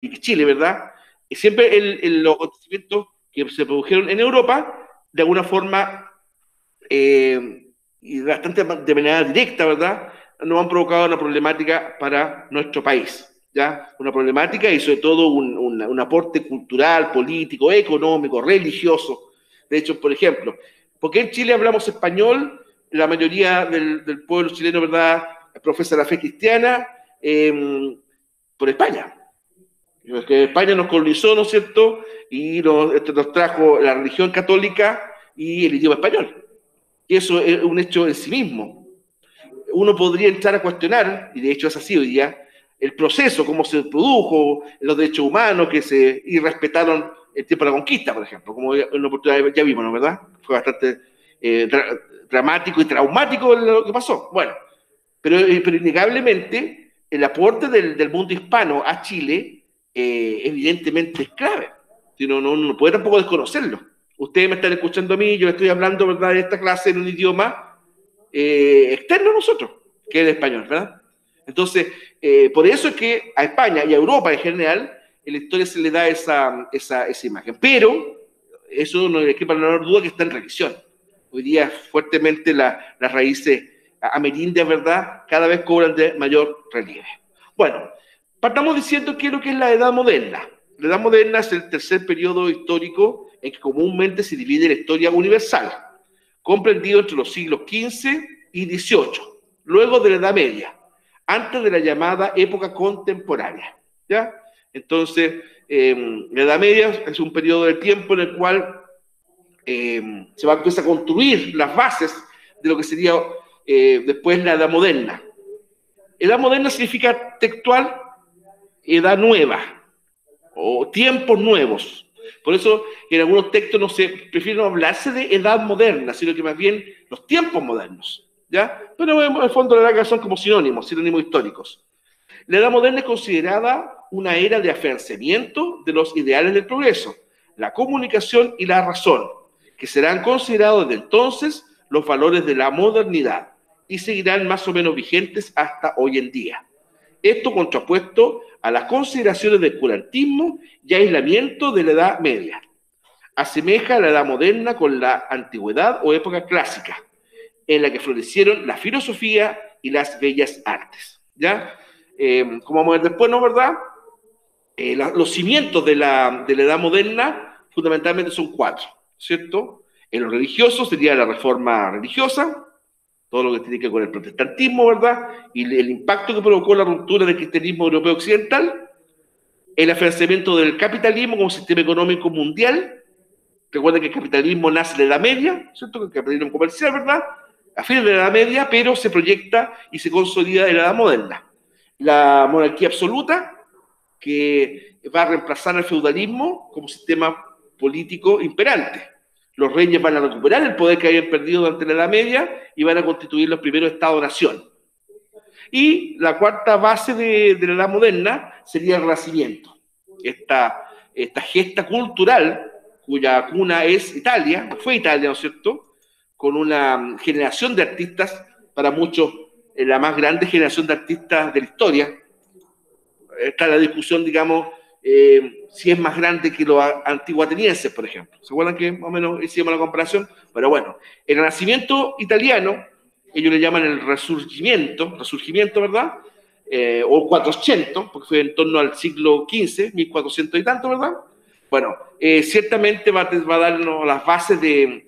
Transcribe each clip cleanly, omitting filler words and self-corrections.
y Chile, ¿verdad? Y siempre los acontecimientos que se produjeron en Europa, de alguna forma, y bastante de manera directa, ¿verdad?, nos han provocado una problemática para nuestro país, ¿ya? Una problemática y sobre todo un aporte cultural, político, económico, religioso. De hecho, por ejemplo, ¿por qué en Chile hablamos español? La mayoría del pueblo chileno, ¿verdad?, profesa la fe cristiana por España. Porque España nos colonizó, ¿no es cierto?, y nos trajo la religión católica y el idioma español. Y eso es un hecho en sí mismo. Uno podría entrar a cuestionar, y de hecho es así hoy día, el proceso, cómo se produjo, los derechos humanos que se irrespetaron el tiempo de la conquista, por ejemplo, como en una oportunidad ya vimos, ¿no? ¿Verdad? Fue bastante dramático y traumático lo que pasó. Bueno, pero innegablemente el aporte del mundo hispano a Chile evidentemente es clave. Si no puede tampoco desconocerlo. Ustedes me están escuchando a mí, yo estoy hablando, ¿verdad?, de esta clase en un idioma externo a nosotros, que es el español, ¿verdad? Entonces, por eso es que a España y a Europa en general, en la historia se le da esa imagen. Pero eso no hay que para la duda que está en revisión. Hoy día fuertemente las raíces amerindias, ¿verdad?, cada vez cobran de mayor relieve. Bueno, partamos diciendo qué es lo que es la Edad Moderna. La Edad Moderna es el tercer periodo histórico en que comúnmente se divide la historia universal, comprendido entre los siglos XV y XVIII, luego de la Edad Media, antes de la llamada época contemporánea, ¿ya? Entonces, la Edad Media es un periodo de tiempo en el cual se va a empezar a construir las bases de lo que sería después la Edad Moderna. Edad Moderna significa textual edad nueva o tiempos nuevos. Por eso en algunos textos no se prefiere no hablarse de edad moderna, sino que más bien los tiempos modernos, ¿ya? Pero en el fondo la verdad que son como sinónimos históricos. La edad moderna es considerada una era de afianzamiento de los ideales del progreso, la comunicación y la razón, que serán considerados desde entonces los valores de la modernidad y seguirán más o menos vigentes hasta hoy en día. Esto contrapuesto a las consideraciones del curantismo y aislamiento de la Edad Media. Asemeja a la Edad Moderna con la antigüedad o época clásica, en la que florecieron la filosofía y las bellas artes. ¿Ya? Como vamos a ver después, ¿no, verdad? Los cimientos de la Edad Moderna fundamentalmente son 4, ¿cierto? En lo religioso sería la reforma religiosa, todo lo que tiene que ver con el protestantismo, ¿verdad? Y el impacto que provocó la ruptura del cristianismo europeo occidental, el afianzamiento del capitalismo como sistema económico mundial. Recuerden que el capitalismo nace en la Edad Media, ¿cierto? El capitalismo comercial, ¿verdad?, a fines de la Edad Media, pero se proyecta y se consolida en la Edad Moderna. La monarquía absoluta, que va a reemplazar al feudalismo como sistema político imperante. Los reyes van a recuperar el poder que habían perdido durante la Edad Media y van a constituir los primeros Estados-nación. Y la cuarta base de la Edad Moderna sería el Renacimiento. Esta gesta cultural, cuya cuna es Italia, fue Italia, ¿no es cierto?, con una generación de artistas, para muchos la más grande generación de artistas de la historia. Está la discusión, digamos, si es más grande que los antiguos atenienses, por ejemplo. ¿Se acuerdan que más o menos hicimos la comparación? Pero bueno, el Renacimiento italiano, ellos le llaman el Resurgimiento, ¿verdad? O 400, porque fue en torno al siglo XV, 1400 y tanto, ¿verdad? Bueno, ciertamente va a darnos las bases de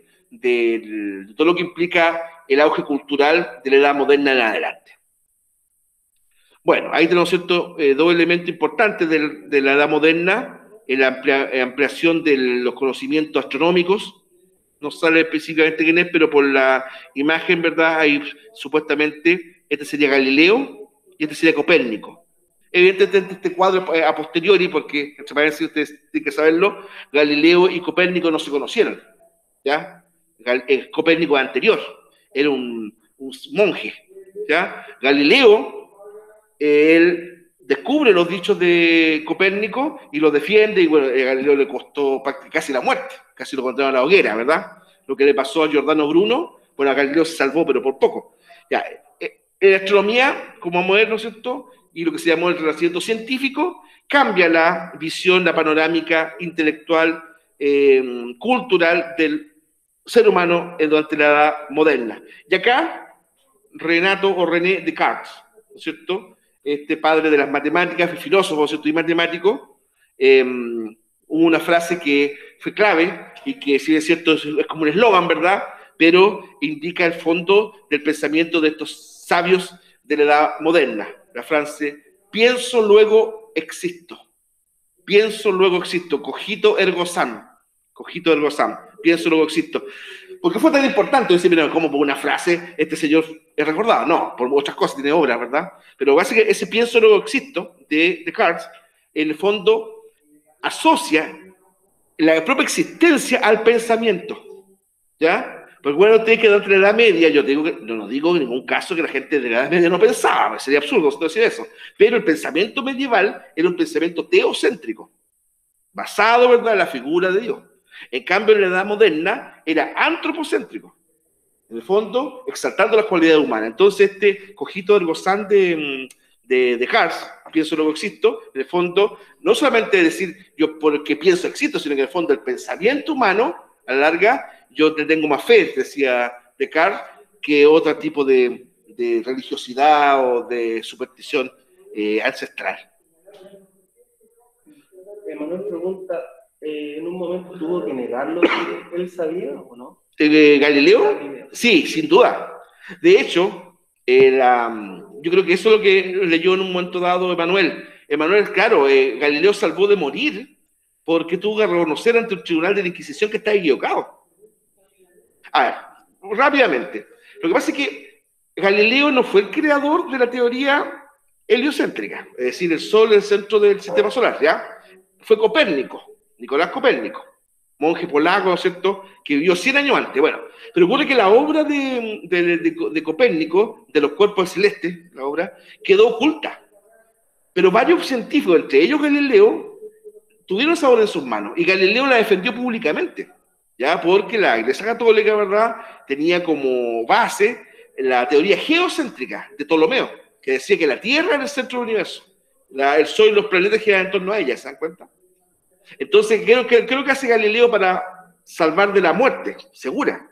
todo lo que implica el auge cultural de la Edad Moderna en adelante. Bueno, ahí tenemos, ¿cierto?, dos elementos importantes de la Edad Moderna: la ampliación de los conocimientos astronómicos. No sale específicamente quién es, pero por la imagen, ¿verdad?, ahí supuestamente este sería Galileo y este sería Copérnico. Evidentemente este cuadro a posteriori, porque entre paréntesis ustedes tienen que saberlo, Galileo y Copérnico no se conocieron, ¿ya? Copérnico es anterior, era un monje, ¿ya? Galileo, él descubre los dichos de Copérnico y los defiende, y bueno, a Galileo le costó casi la muerte, casi lo condenaron a la hoguera, ¿verdad? Lo que le pasó a Giordano Bruno, bueno, a Galileo se salvó, pero por poco. Ya, en astronomía, como vamos a ver, ¿no es cierto?, y lo que se llamó el Renacimiento científico, cambia la visión, la panorámica intelectual, cultural del ser humano durante la Edad Moderna. Y acá, Renato o René Descartes, ¿no es cierto? Este padre de las matemáticas, filósofo, ¿cierto? Y matemático, hubo una frase que fue clave y que, si es cierto, es como un eslogan, ¿verdad? Pero indica el fondo del pensamiento de estos sabios de la Edad Moderna. La frase, pienso, luego existo. Pienso, luego existo. Cogito, ergo sum. Cogito, ergo sum. Pienso, luego existo. ¿Por qué fue tan importante? Decir, mira, ¿cómo por una frase este señor es recordado? No, por otras cosas, tiene obras, ¿verdad? Pero básicamente ese pienso, luego existo de Descartes, en el fondo asocia la propia existencia al pensamiento, ¿ya? Pues bueno, usted que durante la Edad Media, yo digo que, no digo en ningún caso que la gente de la Edad Media no pensaba, sería absurdo decir eso, pero el pensamiento medieval era un pensamiento teocéntrico, basado, ¿verdad?, en la figura de Dios. En cambio, en la Edad Moderna era antropocéntrico, en el fondo, exaltando las cualidades humanas. Entonces, este cogito ergo sum de Descartes, pienso luego existo, en el fondo, no solamente decir yo porque pienso existo, sino que en el fondo el pensamiento humano, a la larga, yo te tengo más fe, decía Descartes, que otro tipo de religiosidad o de superstición ancestral. Emanuel pregunta, ¿en un momento tuvo que negar lo que él sabía o no? ¿Galileo? Sí, sin duda. De hecho, yo creo que eso es lo que leyó en un momento dado Emanuel. Emanuel, claro, Galileo salvó de morir porque tuvo que reconocer ante el tribunal de la Inquisición que estaba equivocado. A ver, rápidamente. Lo que pasa es que Galileo no fue el creador de la teoría heliocéntrica, es decir, el Sol es el centro del sistema solar, ¿ya? Fue Copérnico, Nicolás Copérnico, monje polaco, ¿no es cierto?, que vivió 100 años antes. Bueno, pero ocurre que la obra de Copérnico, de los cuerpos celestes, la obra, quedó oculta. Pero varios científicos, entre ellos Galileo, tuvieron esa obra en sus manos, y Galileo la defendió públicamente, ¿ya? Porque la Iglesia Católica, ¿verdad?, tenía como base la teoría geocéntrica de Ptolomeo, que decía que la Tierra era el centro del universo. El Sol y los planetas giran en torno a ella, ¿se dan cuenta? Entonces, creo que hace Galileo para salvar de la muerte, segura,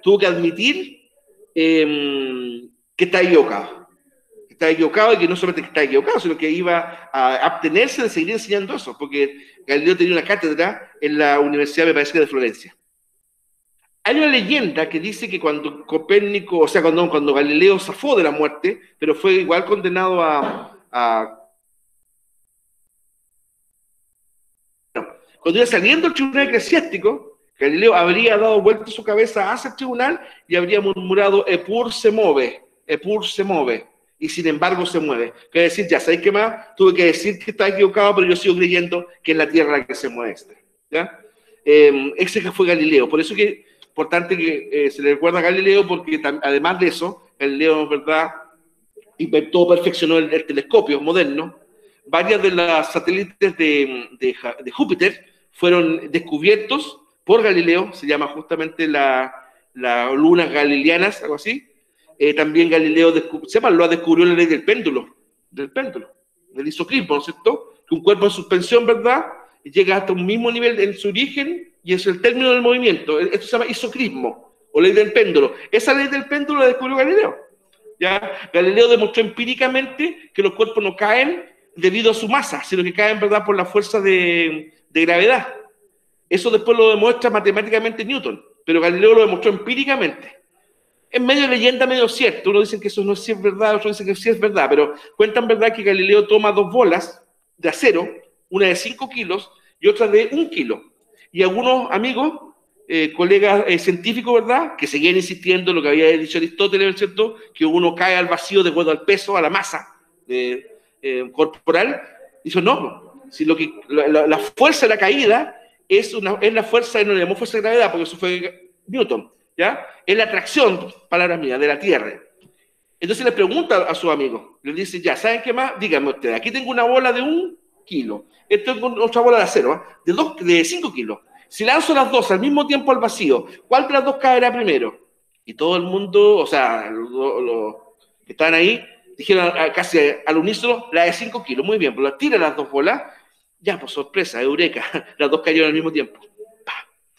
tuvo que admitir que está equivocado. Está equivocado, y que no solamente que está equivocado, sino que iba a abstenerse de seguir enseñando eso, porque Galileo tenía una cátedra en la Universidad, me parece, de Florencia. Hay una leyenda que dice que cuando Copérnico, o sea, cuando Galileo zafó de la muerte, pero fue igual condenado cuando iba saliendo el tribunal eclesiástico, Galileo habría dado vuelta su cabeza hacia el tribunal y habría murmurado, Epur se mueve, y sin embargo se mueve. Quiere decir, ya, ¿sabéis qué más? Tuve que decir que está equivocado, pero yo sigo creyendo que es la Tierra la que se mueve. ¿Ya? Ese que fue Galileo. Por eso que es importante que se le recuerda a Galileo, porque además de eso, Galileo, ¿verdad?, inventó, perfeccionó el telescopio moderno. Varias de las satélites de Júpiter fueron descubiertos por Galileo, se llama justamente las lunas galileanas, algo así. También Galileo descubrió la ley del péndulo, del isocrismo, ¿no es cierto? Que un cuerpo en suspensión, ¿verdad?, llega hasta un mismo nivel en su origen y es el término del movimiento. Esto se llama isocrismo o ley del péndulo. Esa ley del péndulo la descubrió Galileo. ¿Ya? Galileo demostró empíricamente que los cuerpos no caen debido a su masa, sino que caen, ¿verdad?, por la fuerza de gravedad. Eso después lo demuestra matemáticamente Newton, pero Galileo lo demostró empíricamente. Es medio leyenda, medio cierto. Uno dice que eso no es verdad, otro dice que sí es verdad, pero cuentan, ¿verdad?, que Galileo toma 2 bolas de acero, una de 5 kilos y otra de 1 kilo. Y algunos amigos, colegas científicos, ¿verdad?, que seguían insistiendo en lo que había dicho Aristóteles, ¿cierto?, que uno cae al vacío de acuerdo al peso, a la masa corporal. Dijo, no, si la fuerza de la caída es la fuerza, no le llamó fuerza de gravedad, porque eso fue Newton, ¿ya? Es la atracción, palabras mías, de la Tierra. Entonces le pregunta a su amigo, le dice, ya, ¿saben qué más? Díganme ustedes, aquí tengo una bola de 1 kilo, esto es otra bola de acero, de 5 kilos. Si lanzo las 2 al mismo tiempo al vacío, ¿cuál de las 2 caerá primero? Y todo el mundo, o sea, los que estaban ahí, Dijeron casi al unísono, la de 5 kilos, muy bien, pues la tira las dos bolas, ya, pues sorpresa, eureka, las dos cayeron al mismo tiempo.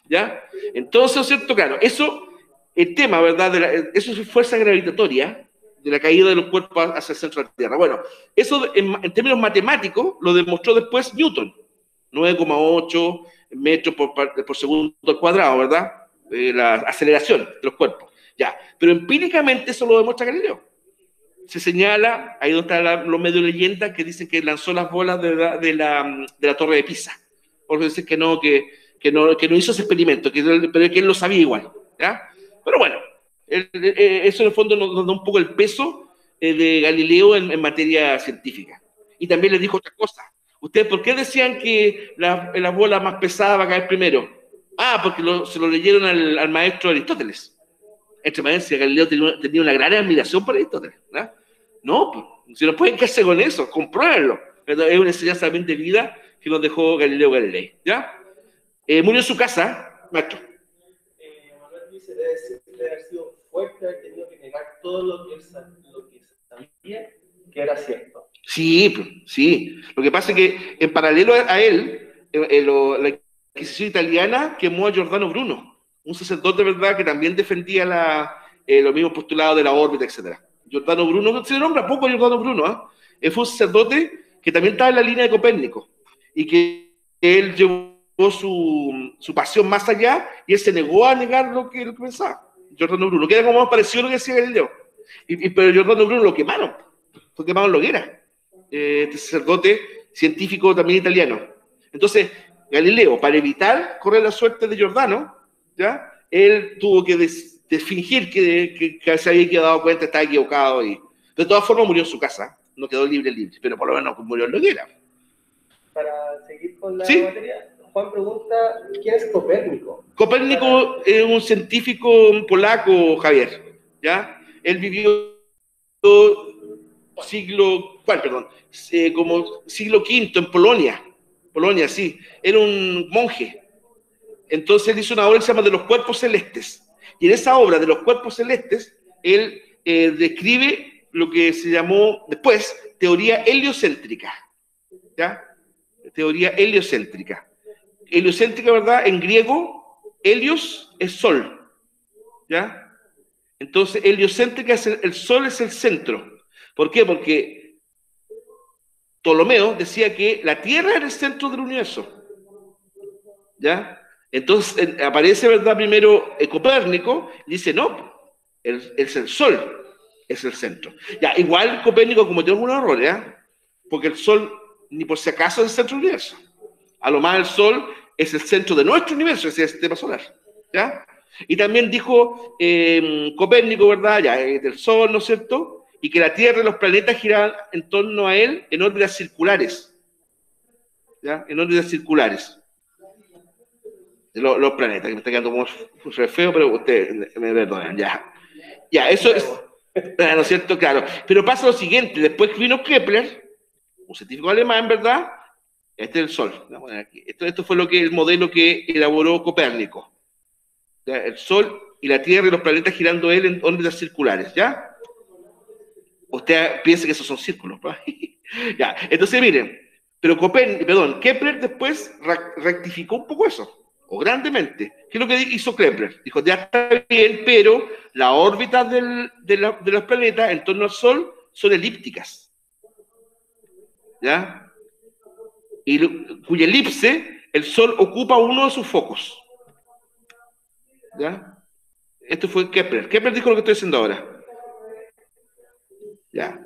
¿Ya? Entonces, ¿no es cierto? Claro, eso, el tema, ¿verdad? Eso es fuerza gravitatoria de la caída de los cuerpos hacia el centro de la Tierra. Bueno, eso en términos matemáticos lo demostró después Newton, 9,8 metros por segundo al cuadrado, ¿verdad? La aceleración de los cuerpos. Ya, pero empíricamente eso lo demuestra Galileo. Se señala, ahí donde están los medios de leyenda que dicen que lanzó las bolas de la torre de Pisa. Por decir que no hizo ese experimento, pero que él lo sabía igual. ¿Ya? Pero bueno, eso en el fondo nos da un poco el peso de Galileo en materia científica. Y también le dijo otra cosa. ¿Ustedes por qué decían que la bola más pesada va a caer primero? Ah, porque se lo leyeron al maestro Aristóteles. Entre paréntesis, Galileo tenía una gran admiración por Aristóteles. ¿No? No, pues, si no pueden quedarse con eso, compruébenlo. Es una enseñanza también de vida que nos dejó Galileo Galilei. ¿Ya? Murió en su casa, maestro. Manuel dice, debe haber sido fuerte, haber tenido que negar todo lo que sabía que era cierto. Sí, sí. Lo que pasa es que en paralelo a él, la Inquisición italiana quemó a Giordano Bruno, un sacerdote, ¿verdad?, que también defendía los mismos postulados de la órbita, etc. Giordano Bruno, se nombra poco Giordano Bruno, ¿eh? Fue un sacerdote que también estaba en la línea de Copérnico y que él llevó su pasión más allá y él se negó a negar lo que pensaba. Giordano Bruno, que era como más parecido a lo que decía Galileo. Pero Giordano Bruno lo quemaron, fue quemado en la hoguera. Este sacerdote científico también italiano. Entonces, Galileo, para evitar correr la suerte de Giordano, ¿ya? Él tuvo que fingir que se había dado cuenta, estaba equivocado. De todas formas, murió en su casa. No quedó libre, pero por lo menos murió en la hoguera. Para seguir con la materia, Juan pregunta, ¿quién es Copérnico? Copérnico es un científico polaco, Javier, ¿ya? Él vivió como siglo V en Polonia, sí. Era un monje. Entonces él hizo una obra que se llama De los cuerpos celestes. Y en esa obra de los cuerpos celestes, él describe lo que se llamó después teoría heliocéntrica. ¿Ya? Teoría heliocéntrica. Heliocéntrica, ¿verdad? En griego, helios es sol. ¿Ya? Entonces, heliocéntrica es el sol es el centro. ¿Por qué? Porque Ptolomeo decía que la Tierra era el centro del universo. ¿Ya? Entonces aparece, ¿verdad? Primero Copérnico y dice, no, es el sol, es el centro. Ya, igual Copérnico cometió algunos errores, ¿eh? Porque el sol, ni por si acaso, es el centro del universo. A lo más el sol es el centro de nuestro universo, es el sistema solar. ¿Ya? Y también dijo Copérnico, ¿verdad? Ya, del sol, ¿no es cierto? Y que la Tierra y los planetas giraban en torno a él en órbitas circulares. ¿Ya? En órbitas circulares. Los planetas, que me está quedando como feo, pero ustedes me perdonan, ya. Ya, eso es, ¿no es cierto? Claro. Pero pasa lo siguiente, después vino Kepler, un científico alemán, ¿verdad? Este es el Sol. Vamos a poner aquí. Esto fue el modelo que elaboró Copérnico. ¿Ya? El Sol y la Tierra y los planetas girando él en órbitas circulares, ¿ya? Usted piensa que esos son círculos, ¿no? Ya, entonces miren, pero Kepler después rectificó un poco eso. O grandemente. ¿Qué es lo que hizo Kepler? Dijo, ya está bien, pero las órbitas de los planetas en torno al Sol son elípticas. ¿Ya? Y cuya elipse, el Sol ocupa uno de sus focos. ¿Ya? Esto fue Kepler. Kepler dijo lo que estoy diciendo ahora. ¿Ya?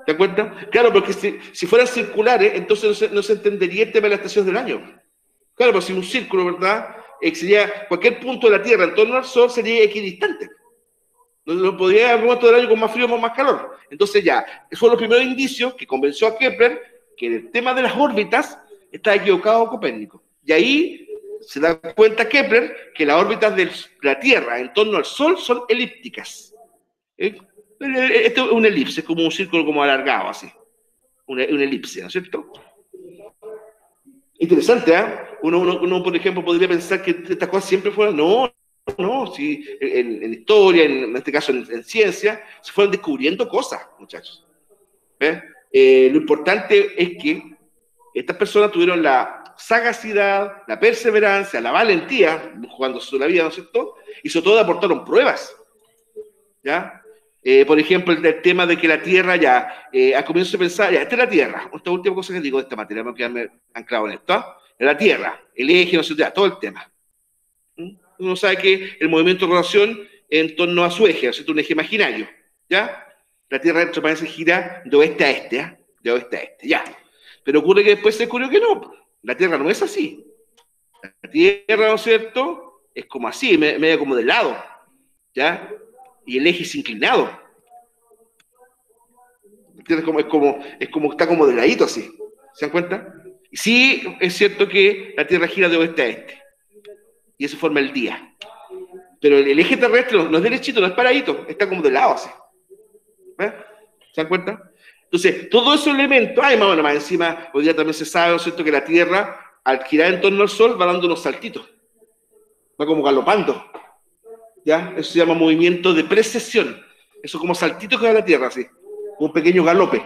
¿Te das cuenta? Claro, porque si fueran circulares, entonces no se entendería el tema de las estaciones del año. Claro, pues si un círculo, ¿verdad? Sería cualquier punto de la Tierra en torno al Sol sería equidistante. No podría haber un momento del año con más frío o más calor. Entonces ya, esos fueron los primeros indicios que convenció a Kepler que en el tema de las órbitas estaba equivocado Copérnico. Y ahí se da cuenta Kepler que las órbitas de la Tierra en torno al Sol son elípticas. Esto es una elipse, es como un círculo como alargado, así. Una elipse, ¿no es cierto? Interesante, ¿eh? Uno, por ejemplo, podría pensar que estas cosas siempre fueron... No, ¿no? Sí, en historia, en este caso en ciencia, se fueron descubriendo cosas, muchachos. Lo importante es que estas personas tuvieron la sagacidad, la perseverancia, la valentía, jugando sobre la vida, ¿no es cierto? Y sobre todo aportaron pruebas, ¿ya? Por ejemplo, el tema de que la Tierra ya, al comienzo de pensar, ya, esta es la Tierra, esta última cosa que digo de esta materia, me voy a quedarme anclado en esto, ¿eh? La Tierra, el eje, no sé, ya, todo el tema. Uno sabe que el movimiento de rotación en torno a su eje, ¿no es cierto? Un eje imaginario, ¿ya? La Tierra, entre paréntesis, gira de oeste a este, ¿eh? De oeste a este, ya. Pero ocurre que después se descubrió que no, la Tierra no es así. La Tierra, ¿no es cierto? Es como así, medio como de lado, ¿ya? Y el eje es inclinado. La Tierra es como está como de ladito así, ¿se dan cuenta? Y sí, es cierto que la Tierra gira de oeste a este, y eso forma el día. Pero el eje terrestre no es derechito, no es paradito, está como de lado así. ¿Se dan cuenta? Entonces, todos esos elementos, más encima, hoy día también se sabe, ¿no es cierto?, que la Tierra, al girar en torno al Sol, va dando unos saltitos, va como galopando, ¿ya? Eso se llama movimiento de precesión, eso como saltitos que da la Tierra, así, un pequeño galope.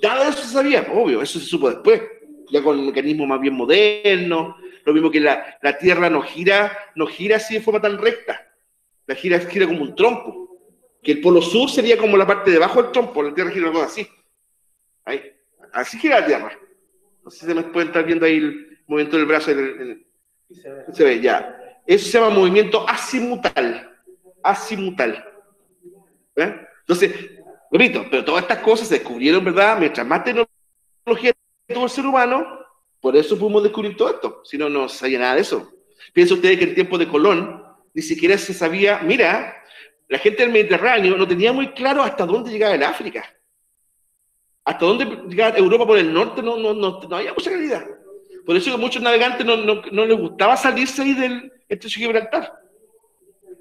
Nada de eso se sabía, obvio, eso se supo después, ya con mecanismos más bien modernos, lo mismo que la Tierra no gira así de forma tan recta, la gira como un trompo, que el polo sur sería como la parte de abajo del trompo, la Tierra gira algo así. Ahí. Así gira la Tierra. No sé si se me puede estar viendo ahí el movimiento del brazo. Se ve, ya. Eso se llama movimiento azimutal. Azimutal. Entonces, repito, pero todas estas cosas se descubrieron, ¿verdad? Mientras más tecnología tuvo el ser humano, por eso pudimos descubrir todo esto. Si no, no sabía nada de eso. Piensen ustedes que en el tiempo de Colón ni siquiera se sabía, mira, la gente del Mediterráneo no tenía muy claro hasta dónde llegaba el África. Hasta dónde llegaba Europa por el norte no había mucha claridad. Por eso que a muchos navegantes no les gustaba salirse ahí del estrecho de Gibraltar.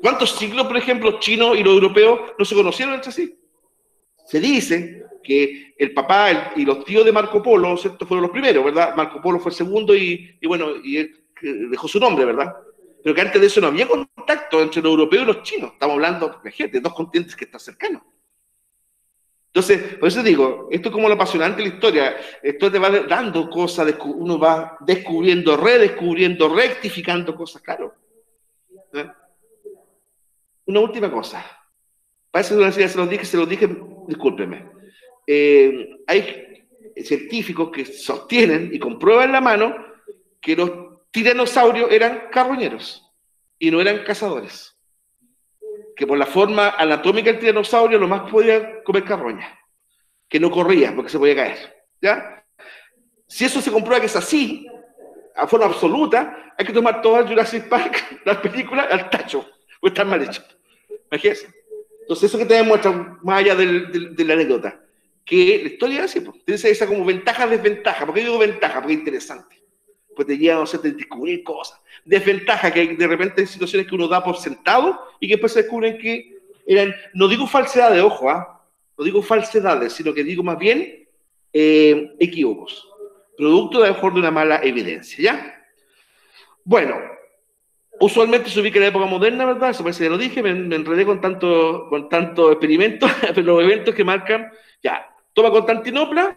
¿Cuántos siglos, por ejemplo, los chinos y los europeos no se conocieron entre sí? Se dice que el papá y los tíos de Marco Polo, ¿cierto?, fueron los primeros, ¿verdad? Marco Polo fue el segundo y él dejó su nombre, ¿verdad? Pero que antes de eso no había contacto entre los europeos y los chinos. Estamos hablando, de dos continentes que están cercanos. Entonces, por eso digo, esto es como lo apasionante de la historia. Esto te va dando cosas, uno va descubriendo, redescubriendo, rectificando cosas, claro. ¿Eh? Una última cosa. Parece que se los dije, discúlpenme. Hay científicos que sostienen y comprueban la mano que los tiranosaurios eran carroñeros y no eran cazadores. Que por la forma anatómica del tiranosaurio lo más podía comer carroña, que no corría porque se podía caer, ¿ya? Si eso se comprueba que es así, a forma absoluta, hay que tomar todo el Jurassic Park, las películas, al tacho, porque están mal hechas. Imagínense. Entonces eso que te demuestra, más allá de la anécdota, que la historia es así, pues, tiene esa como ventaja, desventaja. ¿Por qué digo ventaja? Porque es interesante. Pues te lleva, no sé, a descubrir cosas. Desventaja, que de repente hay situaciones que uno da por sentado y que después se descubren que eran, no digo falsedades, ojo, no digo falsedades, sino que digo más bien equívocos. Producto de, a lo mejor, de una mala evidencia, ¿ya? Bueno, usualmente se ubica en la época moderna, ¿verdad? Eso parece que ya lo dije, me enredé con tanto experimento, pero los eventos que marcan, ya, toma Constantinopla,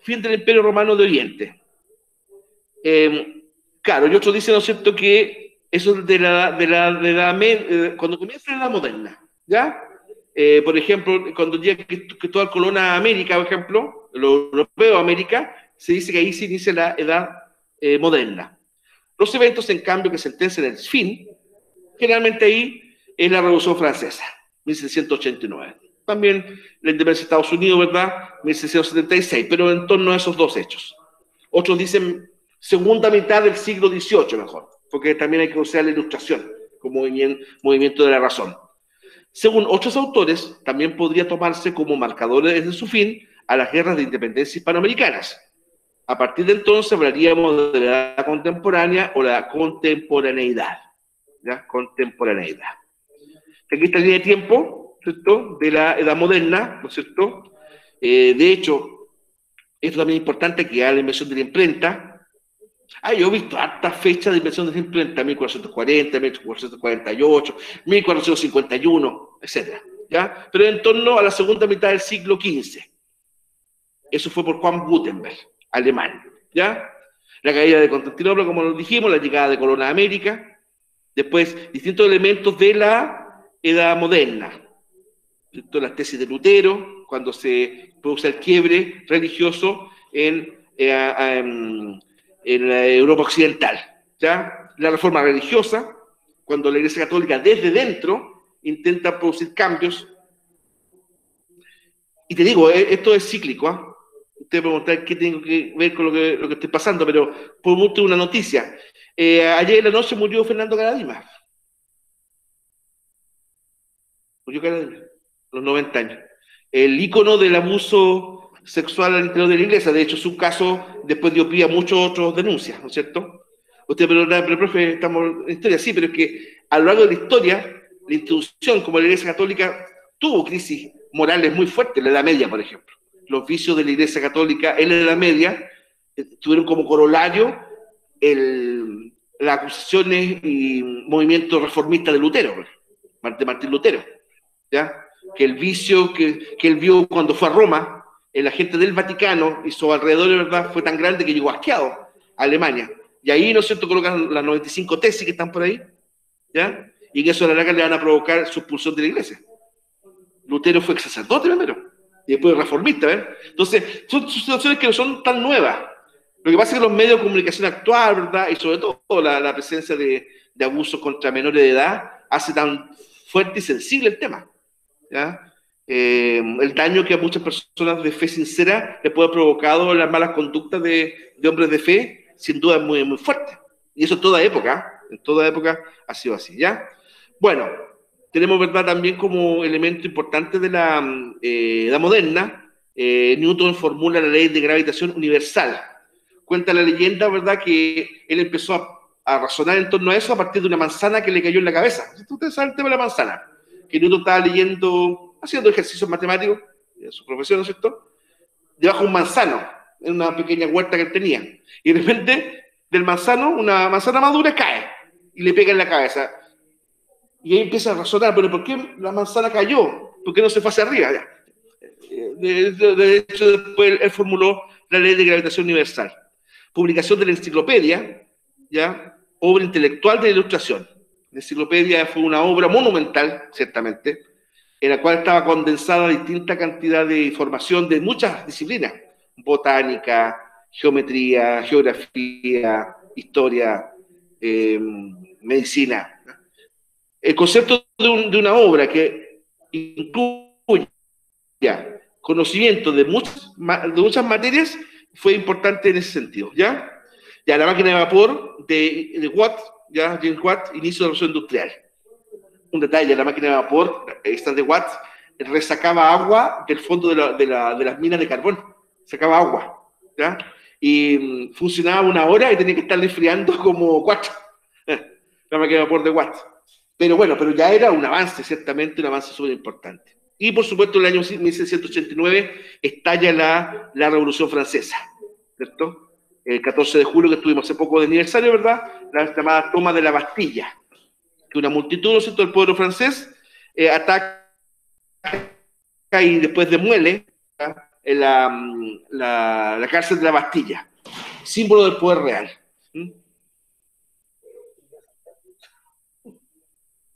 fin del Imperio Romano de Oriente. Claro, y otros dicen, ¿no es cierto?, que eso es de cuando comienza la edad moderna, ¿ya? Por ejemplo, cuando llega Cristóbal Colón a América, por ejemplo, los europeos a América, se dice que ahí se inicia la edad moderna. Los eventos, en cambio, que sentencian el fin, generalmente ahí es la Revolución Francesa, 1789. También la independencia de Estados Unidos, ¿verdad?, 1676, pero en torno a esos dos hechos. Otros dicen segunda mitad del siglo XVIII, mejor, porque también hay que usar la Ilustración como movimiento de la razón. Según otros autores, también podría tomarse como marcador desde su fin a las guerras de independencia hispanoamericanas. A partir de entonces hablaríamos de la edad contemporánea o la contemporaneidad. ¿Ya? Contemporaneidad. Aquí está la línea de tiempo, ¿cierto?, de la edad moderna, ¿no es cierto? De hecho, esto también es importante, que a la invención de la imprenta, Yo he visto hartas fechas de invención del imprenta, 1440, 1448, 1451, etc. ¿Ya? Pero en torno a la segunda mitad del siglo XV. Eso fue por Juan Gutenberg, alemán. ¿Ya? La caída de Constantinopla, como lo dijimos, la llegada de Colón a América, después distintos elementos de la Edad Moderna. Las tesis de Lutero, cuando se produce el quiebre religioso en la Europa occidental, ¿ya? La reforma religiosa, cuando la Iglesia Católica desde dentro intenta producir cambios. Y te digo, esto es cíclico, ¿eh? Usted me preguntar qué tengo que ver con lo que estoy pasando, pero por mucho una noticia. Ayer en la noche murió Fernando Karadima. Murió Karadima, a los 90 años. El ícono del abuso sexual al interior de la iglesia. De hecho, su caso después dio pie a muchas otras denuncias, ¿no es cierto? Usted, pero profe, estamos en historia, sí, pero es que a lo largo de la historia, la institución como la Iglesia Católica tuvo crisis morales muy fuertes, en la Edad Media, por ejemplo. Los vicios de la Iglesia Católica en la Edad Media tuvieron como corolario las acusaciones y movimientos reformistas de Lutero, de Martín Lutero, ¿ya? Que el vicio que él vio cuando fue a Roma, el agente del Vaticano y su alrededor, de verdad, fue tan grande que llegó asqueado a Alemania. Y ahí, ¿no es cierto?, colocan las 95 tesis que están por ahí, ¿ya? Y que eso a la larga le van a provocar su expulsión de la iglesia. Lutero fue ex sacerdote primero, y después reformista, ¿ven? Entonces, son situaciones que no son tan nuevas. Lo que pasa es que los medios de comunicación actual, ¿verdad?, y sobre todo la presencia de abusos contra menores de edad, hace tan fuerte y sensible el tema, ¿ya? El daño que a muchas personas de fe sincera le puede haber provocado las malas conductas de hombres de fe, sin duda es muy, muy fuerte. Y eso en toda época ha sido así, ¿ya? Bueno, tenemos, ¿verdad?, también como elemento importante de la edad moderna, Newton formula la ley de gravitación universal. Cuenta la leyenda, ¿verdad?, que él empezó a razonar en torno a eso a partir de una manzana que le cayó en la cabeza. Ustedes saben el tema de la manzana, que Newton estaba leyendo, haciendo ejercicios matemáticos, de su profesión, ¿no es cierto?, debajo de un manzano, en una pequeña huerta que él tenía. Y de repente, del manzano, una manzana madura cae y le pega en la cabeza. Y ahí empieza a razonar, pero ¿por qué la manzana cayó? ¿Por qué no se fue hacia arriba? De hecho, después él formuló la ley de gravitación universal. Publicación de la enciclopedia, ¿ya? Obra intelectual de ilustración. La enciclopedia fue una obra monumental, ciertamente, en la cual estaba condensada distinta cantidad de información de muchas disciplinas: botánica, geometría, geografía, historia, medicina. El concepto de una obra que incluya conocimiento de muchas materias fue importante en ese sentido, ¿ya? Ya la máquina de vapor de Watt, ¿ya? James Watt, inicio de la revolución industrial. Un detalle: la máquina de vapor, esta de Watt, resacaba agua del fondo de las minas de carbón, sacaba agua, ¿ya? Y funcionaba 1 hora y tenía que estarle enfriando como 4, la máquina de vapor de Watt. Pero bueno, pero ya era un avance, ciertamente un avance súper importante. Y por supuesto, en el año 1689 estalla la Revolución Francesa, ¿cierto? El 14 de julio, que estuvimos hace poco de aniversario, ¿verdad? La llamada toma de la Bastilla, que una multitud, ¿no es cierto?, del pueblo francés ataca y después demuele en la cárcel de la Bastilla, símbolo del poder real.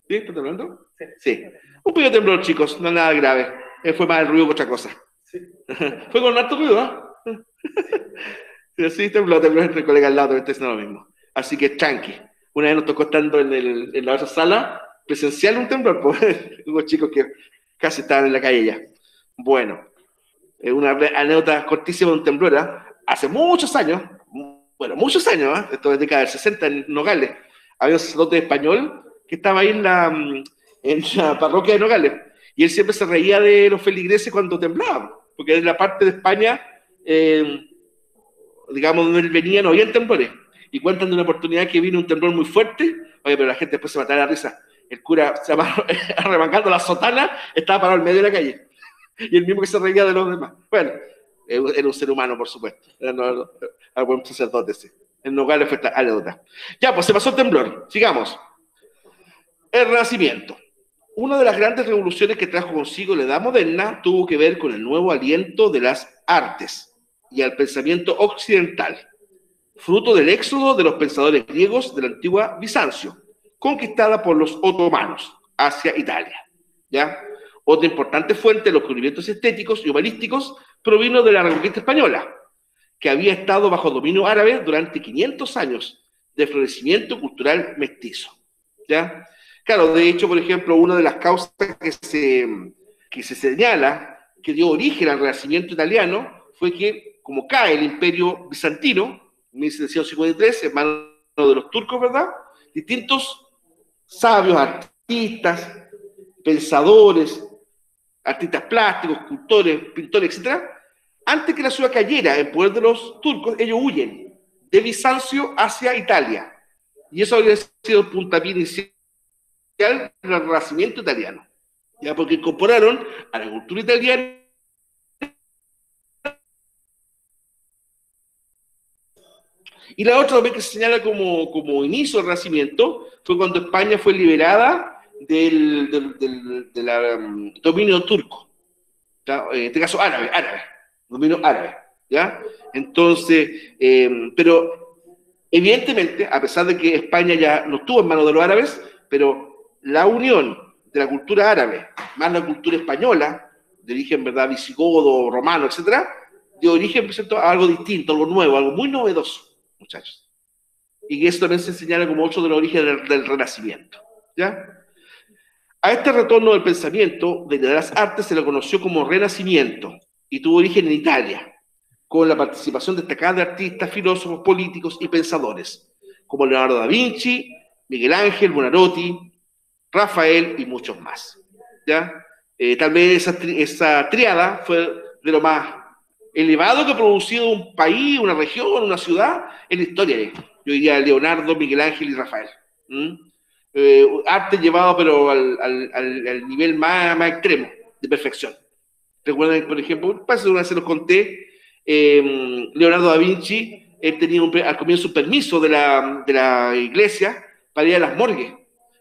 ¿Sí? ¿Estás temblando? Sí. Un pequeño temblor, chicos, no es nada grave. Fue más el ruido que otra cosa. Sí. Fue con harto ruido, ¿no? Sí, tembló entre colegas al lado, también está haciendo lo mismo. Así que tranqui. Una vez nos tocó estando en la otra sala, presencial un temblor, pues, hubo chicos que casi estaban en la calle ya. Bueno, una anécdota cortísima de un temblor, ¿eh? Hace muchos años, ¿eh? Esto es década del 60, en Nogales, había un sacerdote español que estaba ahí en la parroquia de Nogales, y él siempre se reía de los feligreses cuando temblaban, porque en la parte de España, digamos, donde él venía, no había temblores, y cuentan de una oportunidad que vino un temblor muy fuerte. Oye, pero la gente después se mataba de la risa. El cura se arremangando la sotana, estaba parado en medio de la calle, y el mismo que se reía de los demás. Bueno, era un ser humano, por supuesto, era un buen sacerdote, sí. En Nogales fue esta anécdota. Ya, pues se pasó el temblor. Sigamos. El Renacimiento. Una de las grandes revoluciones que trajo consigo la Edad Moderna tuvo que ver con el nuevo aliento de las artes y al pensamiento occidental, fruto del éxodo de los pensadores griegos de la antigua Bizancio, conquistada por los otomanos hacia Italia. ¿Ya? Otra importante fuente de los descubrimientos estéticos y humanísticos provino de la Reconquista Española, que había estado bajo dominio árabe durante 500 años de florecimiento cultural mestizo. ¿Ya? Claro, de hecho, por ejemplo, una de las causas que se señala que dio origen al Renacimiento italiano fue que, como cae el Imperio Bizantino, en 1753, en manos de los turcos, ¿verdad? Distintos sabios, artistas, pensadores, artistas plásticos, escultores, pintores, etc., antes que la ciudad cayera en poder de los turcos, ellos huyen de Bizancio hacia Italia. Y eso habría sido el puntapié inicial del Renacimiento italiano. Ya, porque incorporaron a la cultura italiana. Y la otra también que se señala como inicio del Renacimiento fue cuando España fue liberada del dominio turco. ¿Ya? En este caso árabe, dominio árabe. ¿Ya? Entonces, pero evidentemente, a pesar de que España ya no estuvo en manos de los árabes, pero la unión de la cultura árabe más la cultura española, de origen, ¿verdad?, visigodo, romano, etcétera, dio origen, ¿cierto?, a algo distinto, algo nuevo, algo muy novedoso, muchachos. Y que eso también se señala como otro de los orígenes del Renacimiento. ¿Ya? A este retorno del pensamiento de las artes se le conoció como Renacimiento y tuvo origen en Italia, con la participación destacada de artistas, filósofos, políticos y pensadores, como Leonardo da Vinci, Miguel Ángel, Buonarroti, Rafael y muchos más. ¿Ya? Tal vez esa triada fue de lo más elevado que ha producido un país, una región, una ciudad en la historia. Yo diría Leonardo, Miguel Ángel y Rafael. Arte llevado pero al nivel más extremo de perfección. Recuerden, por ejemplo, parece que una vez se los conté, Leonardo da Vinci, él tenía al comienzo un permiso de la iglesia para ir a las morgues,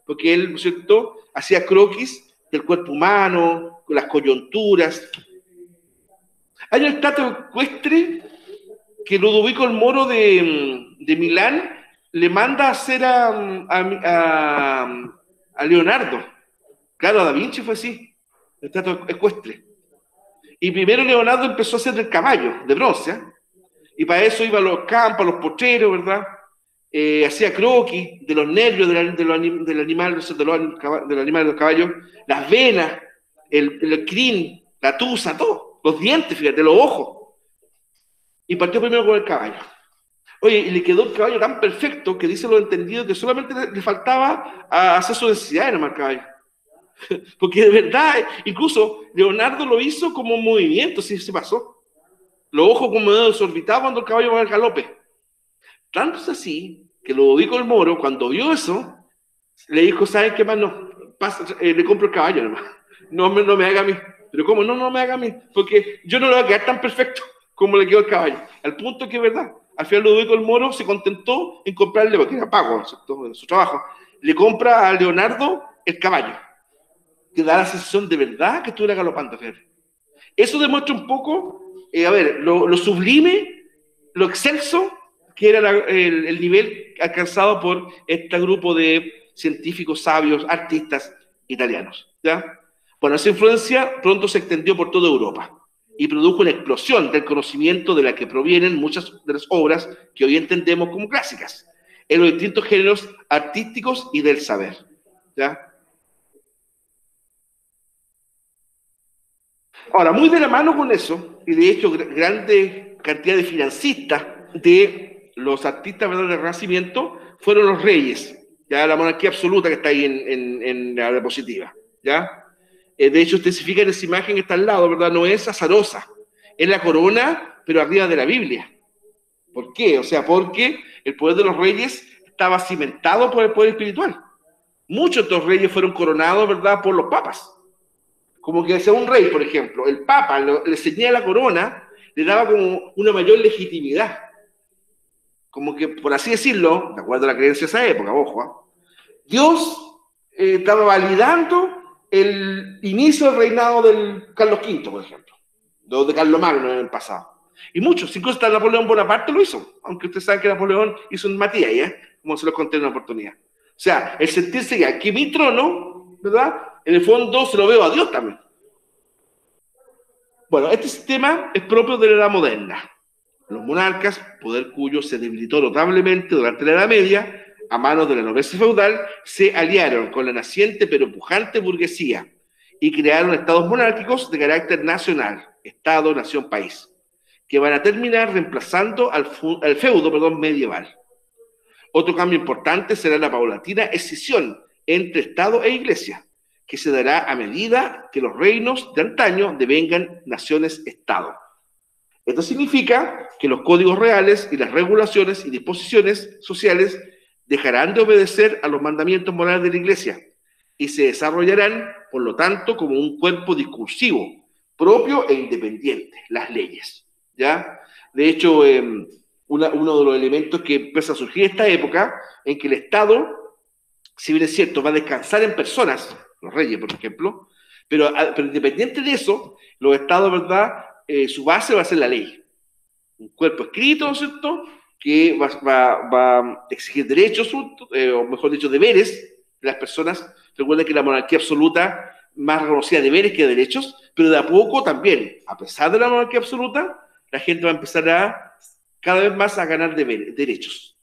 porque él, ¿no es cierto?, hacía croquis del cuerpo humano, con las coyunturas. Hay un estatua ecuestre que Ludovico el Moro de Milán le manda a hacer a Leonardo. Claro, a Da Vinci fue así, estatua ecuestre. Y primero Leonardo empezó a hacer del caballo, de bronce, y para eso iba a los campos, a los potreros, ¿verdad? Hacía croquis de los nervios del animal, de los caballos, las venas, el crin, la tusa, todo, los dientes, fíjate, los ojos. Y partió primero con el caballo. Oye, y le quedó el caballo tan perfecto que dice lo entendido que solamente le faltaba hacer su necesidad en el caballo. Porque de verdad, incluso Leonardo lo hizo como un movimiento, sí se pasó. Los ojos como desorbitados cuando el caballo va al galope. Tanto es así que Ludovico el Moro, cuando vio eso, le dijo, ¿sabes qué más? No, le compro el caballo nomás. No me haga a mí. Pero ¿cómo? No me haga a mí. Porque yo no le voy a quedar tan perfecto como le quedó el caballo. Al punto que es verdad. Al final Ludovico el Moro se contentó en comprarle, porque era pago, ¿cierto?, en su trabajo. Le compra a Leonardo el caballo. Que da la sensación de verdad que estuviera galopando. Eso demuestra un poco, lo sublime, lo excelso que era el nivel alcanzado por este grupo de científicos, sabios, artistas italianos. ¿Ya? Bueno, esa influencia pronto se extendió por toda Europa y produjo una explosión del conocimiento de la que provienen muchas de las obras que hoy entendemos como clásicas, en los distintos géneros artísticos y del saber. ¿Ya? Ahora, muy de la mano con eso, y de hecho grande cantidad de financistas de los artistas, ¿verdad?, del Renacimiento fueron los reyes, ya la monarquía absoluta que está ahí en la diapositiva, ¿ya? De hecho, usted se fija en esa imagen que está al lado, ¿verdad? No es azarosa, es la corona, pero arriba de la Biblia. ¿Por qué? O sea, porque el poder de los reyes estaba cimentado por el poder espiritual. Muchos de estos reyes fueron coronados, ¿verdad?, por los papas. Como que sea un rey, por ejemplo, el papa le ceñía la corona, le daba como una mayor legitimidad. como que, por así decirlo, de acuerdo a la creencia de esa época, ojo, Dios estaba validando el inicio del reinado del Carlos V, por ejemplo, de Carlos Magno en el pasado. Y muchos, incluso hasta Napoleón Bonaparte lo hizo, aunque ustedes saben que Napoleón hizo un Matías, como se los conté en una oportunidad. O sea, el sentirse ya que mi trono, ¿verdad? En el fondo se lo veo a Dios también. Bueno, este sistema es propio de la Edad Moderna. Los monarcas, poder cuyo se debilitó notablemente durante la Edad Media, a manos de la nobleza feudal, se aliaron con la naciente pero pujante burguesía y crearon estados monárquicos de carácter nacional, Estado, nación, país, que van a terminar reemplazando al feudo medieval. Otro cambio importante será la paulatina escisión entre Estado e Iglesia, que se dará a medida que los reinos de antaño devengan naciones-Estado. Esto significa que los códigos reales y las regulaciones y disposiciones sociales dejarán de obedecer a los mandamientos morales de la Iglesia y se desarrollarán, por lo tanto, como un cuerpo discursivo, propio e independiente, las leyes. ¿Ya? De hecho, uno de los elementos que empieza a surgir en esta época, en que el Estado, si bien es cierto, va a descansar en personas, los reyes, por ejemplo, pero independiente de eso, los Estados, ¿verdad?, su base va a ser la ley. Un cuerpo escrito, ¿no es cierto?, que va a exigir derechos, o mejor dicho, deberes de las personas. Recuerden que la monarquía absoluta más reconocía deberes que derechos, pero de a poco también, a pesar de la monarquía absoluta, la gente va a empezar cada vez más a ganar derechos,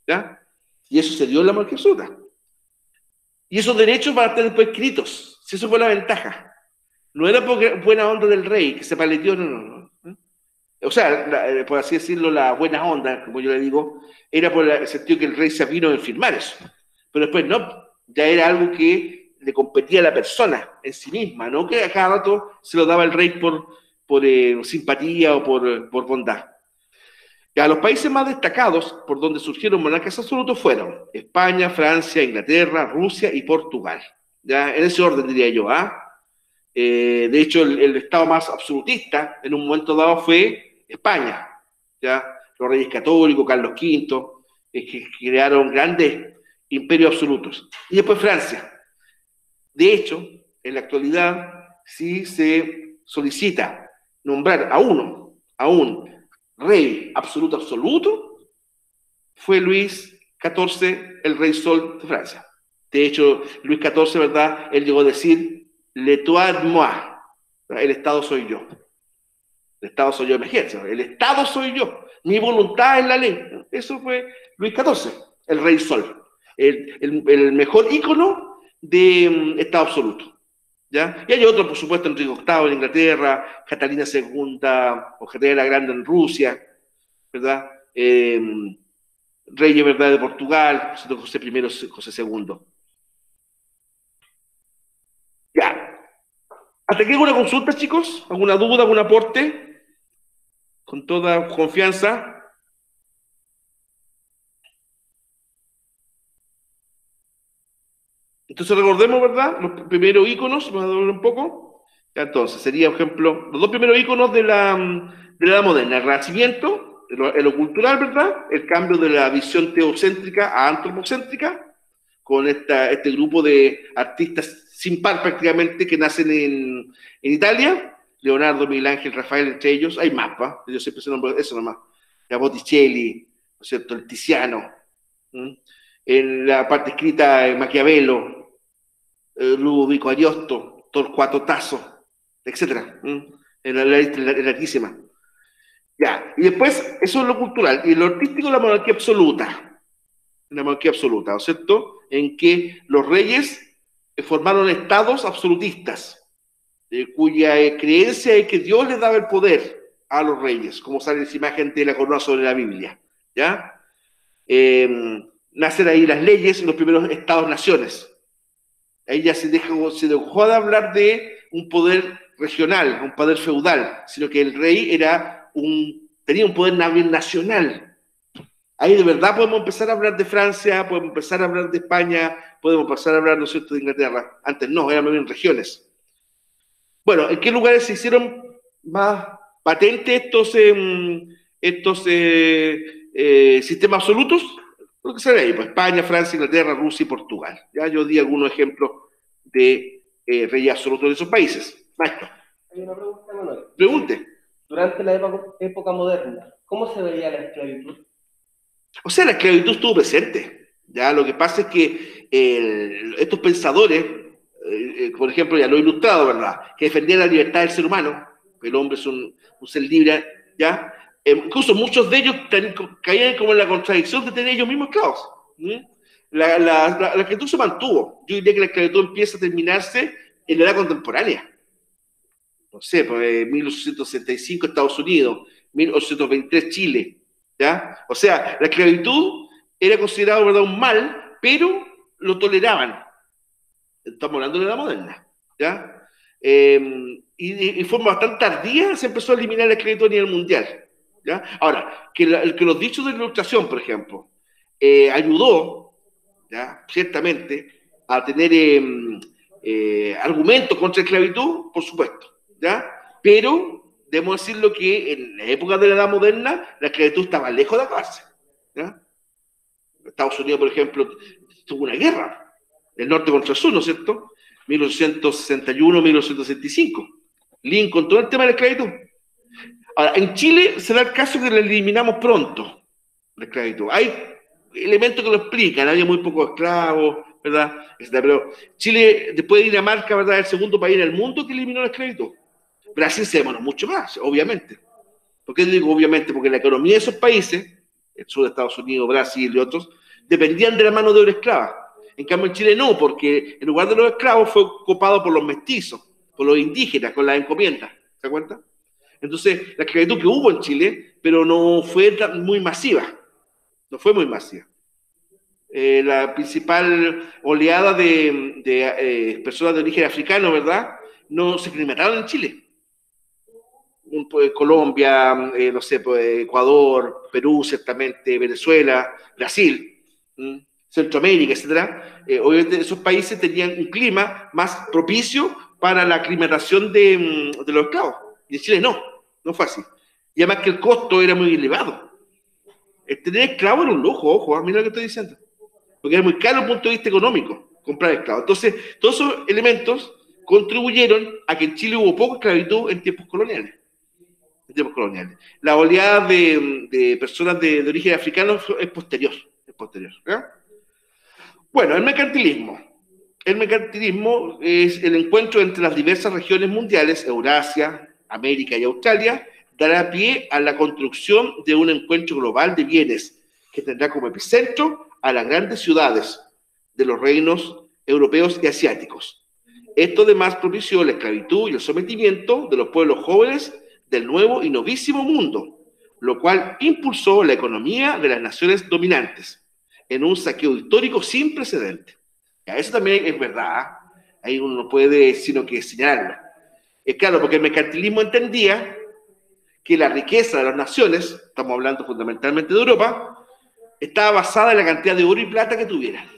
¿ya? Y eso se dio en la monarquía absoluta. Y esos derechos van a estar después escritos. Si eso fue la ventaja. No era por buena onda del rey, que se paleteó, no. O sea, por así decirlo, la buena onda, como yo le digo, era por el sentido que el rey se vino a firmar eso. Pero después no, ya era algo que le competía a la persona en sí misma, no que a cada rato se lo daba el rey por simpatía o por bondad. Ya, los países más destacados por donde surgieron monarcas absolutos fueron España, Francia, Inglaterra, Rusia y Portugal. Ya, en ese orden diría yo. De hecho, el estado más absolutista en un momento dado fue España. ¿Ya? Los reyes católicos, Carlos V, que crearon grandes imperios absolutos. Y después Francia. De hecho, en la actualidad, sí se solicita nombrar a un rey absoluto, fue Luis XIV, el rey sol de Francia. De hecho, Luis XIV, ¿verdad?, él llegó a decir, l'étoile moi, el Estado soy yo. El Estado soy yo, emergencia, el Estado soy yo, mi voluntad es la ley. Eso fue Luis XIV, el rey sol, el mejor ícono de Estado absoluto. ¿Ya? Y hay otros, por supuesto, Enrique VIII en Inglaterra, Catalina II o Catalina la Grande en Rusia, ¿verdad? Reyes, ¿verdad?, de Portugal, José I, José II. Ya. ¿Hasta aquí alguna consulta, chicos? ¿Alguna duda, algún aporte? Con toda confianza. Entonces recordemos, ¿verdad?, los primeros íconos, vamos a ver un poco. Ya, entonces, sería, por ejemplo, los dos primeros íconos de la Edad Moderna, el Renacimiento, en lo cultural, ¿verdad?, el cambio de la visión teocéntrica a antropocéntrica, con este grupo de artistas sin par prácticamente que nacen en Italia, Leonardo, Miguel Ángel, Rafael, entre ellos, hay más, ¿va? Yo siempre se nombro eso nomás, la Botticelli, ¿no es cierto?, el Tiziano, en la parte escrita, Maquiavelo, Ludovico Ariosto, Torcuato Tasso, etc. La lista es larguísima. Ya, y después, eso es lo cultural, y lo artístico, la monarquía absoluta, ¿no es cierto?, en que los reyes formaron estados absolutistas, cuya creencia es que Dios les daba el poder a los reyes, como sale esa imagen de la corona sobre la Biblia, ¿ya? Nacen ahí las leyes en los primeros estados-naciones. Ahí ya se dejó de hablar de un poder regional, un poder feudal, sino que el rey tenía un poder nacional. Ahí de verdad podemos empezar a hablar de Francia, podemos empezar a hablar de España, podemos empezar a hablar, ¿no es cierto?, de Inglaterra. Antes no, eran en regiones. Bueno, ¿en qué lugares se hicieron más patentes estos sistemas absolutos, lo que sale ahí, pues España, Francia, Inglaterra, Rusia y Portugal. Ya yo di algunos ejemplos de reyes absolutos de esos países. Maestro. Hay una pregunta, Manuel. Pregunte. Durante la época moderna, ¿cómo se veía la esclavitud? O sea, la esclavitud estuvo presente. Ya lo que pasa es que estos pensadores, por ejemplo, ya lo he ilustrado, ¿verdad? Que defendían la libertad del ser humano, el hombre es un ser libre, ¿ya? Incluso muchos de ellos caían como en la contradicción de tener ellos mismos esclavos. La esclavitud se mantuvo. Yo diría que la esclavitud empieza a terminarse en la edad contemporánea. No sé, pues 1865 Estados Unidos, 1823 Chile, ¿ya? O sea, la esclavitud era considerada, ¿verdad?, un mal, pero lo toleraban. Estamos hablando de la edad moderna, ¿ya? Y de forma bastante tardía se empezó a eliminar la esclavitud a nivel mundial, ¿ya? Ahora, que los dichos de la Ilustración, por ejemplo, ayudó, ¿ya?, ciertamente, a tener argumentos contra la esclavitud, por supuesto, ¿ya? Pero debemos decirlo que en la época de la Edad Moderna la esclavitud estaba lejos de acabarse, ¿ya? Estados Unidos, por ejemplo, tuvo una guerra, el norte contra el sur, ¿no es cierto? 1861-1865. Lincoln, todo el tema de la esclavitud. Ahora, en Chile se da el caso que la eliminamos pronto, la esclavitud. Hay elementos que lo explican, había muy pocos esclavos, ¿verdad? Pero Chile, después de Dinamarca, ¿verdad?, es el segundo país en el mundo que eliminó la esclavitud. Brasil se demoró mucho más, obviamente. ¿Por qué digo obviamente? Porque la economía de esos países, el sur de Estados Unidos, Brasil y otros, dependían de la mano de obra esclava. En cambio en Chile no, porque en lugar de los esclavos fue ocupado por los mestizos, por los indígenas, con las encomiendas. ¿Se da cuenta? Entonces, la esclavitud que hubo en Chile, pero no fue muy masiva. No fue muy masiva. La principal oleada de personas de origen africano, ¿verdad?, no se cremaron en Chile. Pues, Colombia, no sé, pues, Ecuador, Perú, ciertamente, Venezuela, Brasil, Centroamérica, etcétera. Obviamente esos países tenían un clima más propicio para la aclimatación de los esclavos. Y en Chile no fue así. Y además que el costo era muy elevado. El tener esclavos era un lujo, ojo, mira lo que estoy diciendo. Porque era muy caro desde el punto de vista económico comprar esclavos. Entonces, todos esos elementos contribuyeron a que en Chile hubo poca esclavitud en tiempos coloniales. La oleada de personas de origen africano es posterior. ¿Ya? Bueno, el mercantilismo. El mercantilismo es el encuentro entre las diversas regiones mundiales, Eurasia, América y Australia, dará pie a la construcción de un encuentro global de bienes que tendrá como epicentro a las grandes ciudades de los reinos europeos y asiáticos. Esto además propició la esclavitud y el sometimiento de los pueblos jóvenes del nuevo y novísimo mundo, lo cual impulsó la economía de las naciones dominantes en un saqueo histórico sin precedentes. Eso también es verdad, ahí uno no puede sino que señalarlo. Es claro, porque el mercantilismo entendía que la riqueza de las naciones, estamos hablando fundamentalmente de Europa, estaba basada en la cantidad de oro y plata que tuvieran.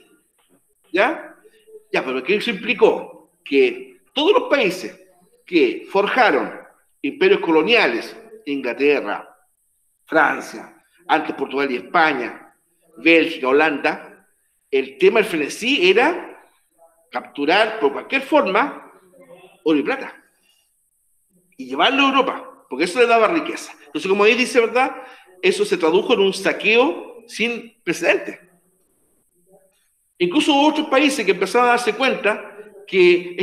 ¿Ya? Ya, pero que eso implicó que todos los países que forjaron imperios coloniales, Inglaterra, Francia, antes Portugal y España, Bélgica, Holanda, el tema del frenesí era capturar por cualquier forma oro y plata y llevarlo a Europa, porque eso le daba riqueza. Entonces, como ahí dice, ¿verdad?, eso se tradujo en un saqueo sin precedentes. Incluso hubo otros países que empezaron a darse cuenta que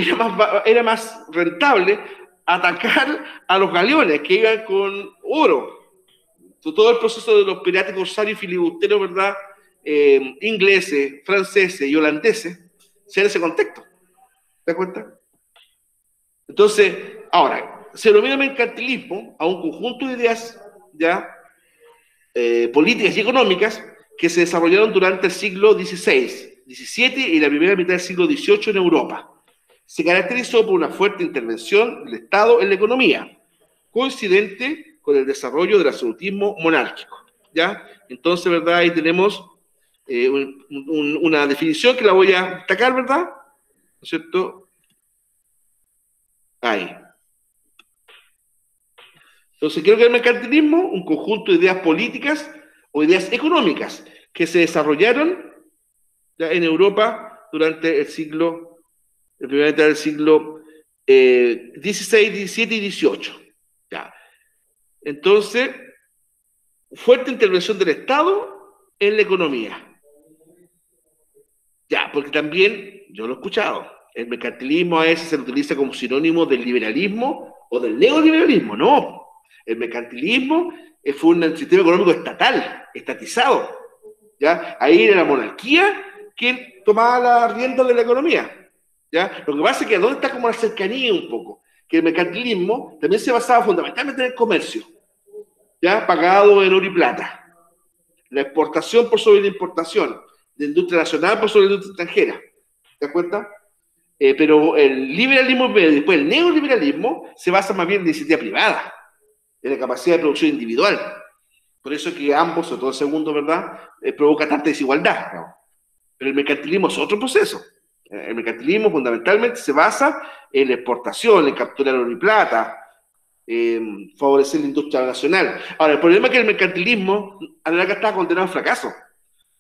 era más rentable atacar a los galeones que iban con oro. Todo el proceso de los piratas corsarios y filibusteros, ¿verdad?, ingleses, franceses y holandeses, se da en ese contexto. ¿Te das cuenta? Entonces, ahora, se denomina mercantilismo a un conjunto de ideas ya políticas y económicas que se desarrollaron durante el siglo XVI, XVII y la primera mitad del siglo XVIII en Europa. Se caracterizó por una fuerte intervención del Estado en la economía, coincidente con el desarrollo del absolutismo monárquico. ¿Ya? Entonces, ¿verdad? Ahí tenemos una definición que la voy a destacar, ¿verdad? ¿No es cierto? Ahí. Entonces, creo que el mercantilismo, un conjunto de ideas políticas o ideas económicas que se desarrollaron ya en Europa durante el siglo, el primera mitad del siglo XVI, XVII y XVIII. Ya. Entonces, fuerte intervención del Estado en la economía. Ya, porque también, yo lo he escuchado, el mercantilismo a veces se lo utiliza como sinónimo del liberalismo o del neoliberalismo. No, el mercantilismo fue un sistema económico estatal, estatizado. ¿Ya? Ahí era la monarquía quien tomaba la rienda de la economía. ¿Ya? Lo que pasa es que ¿dónde está como la cercanía un poco? Que el mercantilismo también se basaba fundamentalmente en el comercio, ¿ya? Pagado en oro y plata. La exportación por sobre la importación, la industria nacional por sobre la industria extranjera. ¿Te das cuenta? Pero el liberalismo y después el neoliberalismo se basa más bien en la iniciativa privada, en la capacidad de producción individual. Por eso es que ambos, sobre todo el segundo, ¿verdad?, provoca tanta desigualdad, ¿no? Pero el mercantilismo es otro proceso. El mercantilismo fundamentalmente se basa en la exportación, en capturar oro y plata, favorecer la industria nacional. Ahora, el problema es que el mercantilismo a la larga está condenado al fracaso,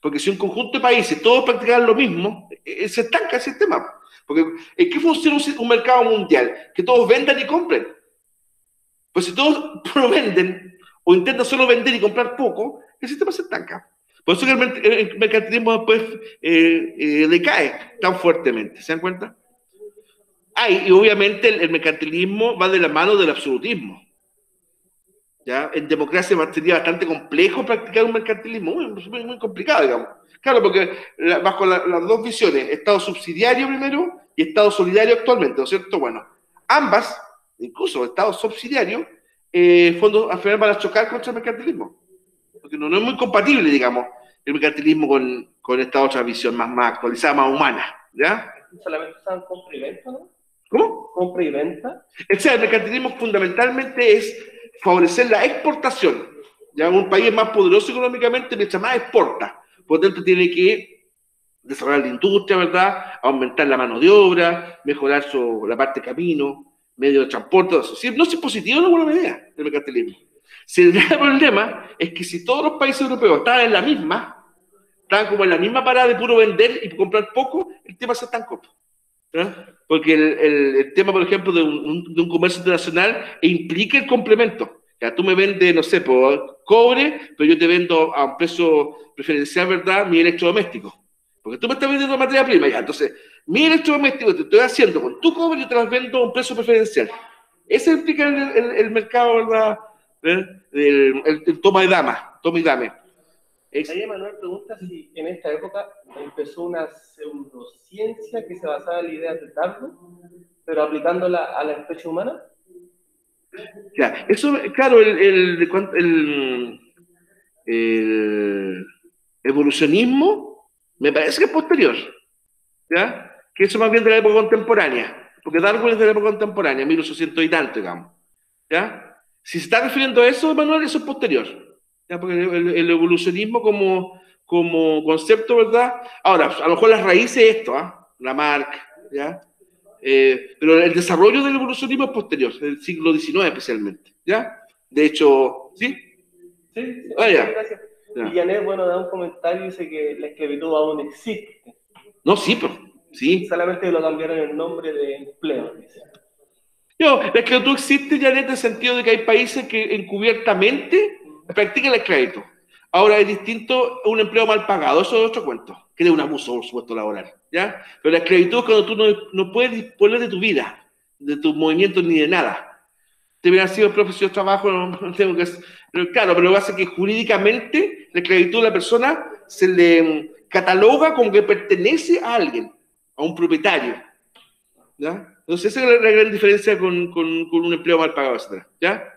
porque si un conjunto de países todos practican lo mismo, se estanca el sistema. Porque ¿en qué funciona un mercado mundial? Que todos vendan y compren. Pues si todos no venden o intentan solo vender y comprar poco, el sistema se estanca. Por eso que el mercantilismo después decae tan fuertemente. ¿Se dan cuenta? Y obviamente el mercantilismo va de la mano del absolutismo. ¿Ya? En democracia sería bastante complejo practicar un mercantilismo, muy complicado, digamos. Claro, porque bajo las dos visiones, Estado subsidiario primero y Estado solidario actualmente, ¿no es cierto? Bueno, ambas, incluso Estado subsidiario, fondos al final van a chocar contra el mercantilismo, porque no es muy compatible, digamos, el mercantilismo con esta otra visión más actualizada, más humana, ¿ya? ¿Solamente usan compra y venta, no? ¿Cómo? ¿Compra y venta? El mercantilismo fundamentalmente es favorecer la exportación. Ya un país más poderoso económicamente, mientras más exporta, por lo tanto tiene que desarrollar la industria, ¿verdad? Aumentar la mano de obra, mejorar la parte de camino, medio de transporte, todo eso. No es positivo en alguna medida el mercantilismo. El gran problema es que si todos los países europeos estaban como en la misma parada de puro vender y comprar poco, el tema se estancó. ¿Ya? Porque el tema, por ejemplo, de un comercio internacional implica el complemento. Ya, tú me vendes, no sé, por cobre, pero yo te vendo a un precio preferencial, ¿verdad?, mi electrodoméstico. Porque tú me estás vendiendo materia prima, ya. Entonces, mi electrodoméstico te estoy haciendo con tu cobre y yo te las vendo a un precio preferencial. Ese implica el mercado, ¿verdad?, el toma y dame. Ahí Manuel pregunta si en esta época empezó una pseudociencia que se basaba en la idea de Darwin, pero aplicándola a la especie humana. Ya, eso, claro, el evolucionismo me parece que es posterior, ¿ya? Que eso más bien de la época contemporánea, porque Darwin es de la época contemporánea, 1800 y tanto, digamos, ¿ya? Si se está refiriendo a eso, Manuel, eso es posterior, ¿ya? Porque el evolucionismo como concepto, ¿verdad? Ahora, a lo mejor las raíces de esto, Lamarck, ¿ya? Pero el desarrollo del evolucionismo es posterior, del siglo XIX especialmente, ¿ya? De hecho, ¿sí? Sí, Ya. Gracias. Y Janet, bueno, da un comentario y dice que la esclavitud aún existe. No, sí, pero, sí. Solamente lo cambiaron el nombre de empleo, dice. La esclavitud existe ya en el sentido de que hay países que encubiertamente practican la esclavitud. Ahora es distinto un empleo mal pagado, eso es otro cuento, que es un abuso, por supuesto, laboral, ¿ya? Pero la esclavitud es cuando tú no puedes disponer de tu vida, de tus movimientos ni de nada. Te hubiera sido profesor de trabajo, no tengo que... Pero claro, pero lo que hace que jurídicamente la esclavitud de la persona se le cataloga como que pertenece a alguien, a un propietario, ¿ya? Entonces esa es la gran diferencia con un empleo mal pagado, etc. ¿Ya?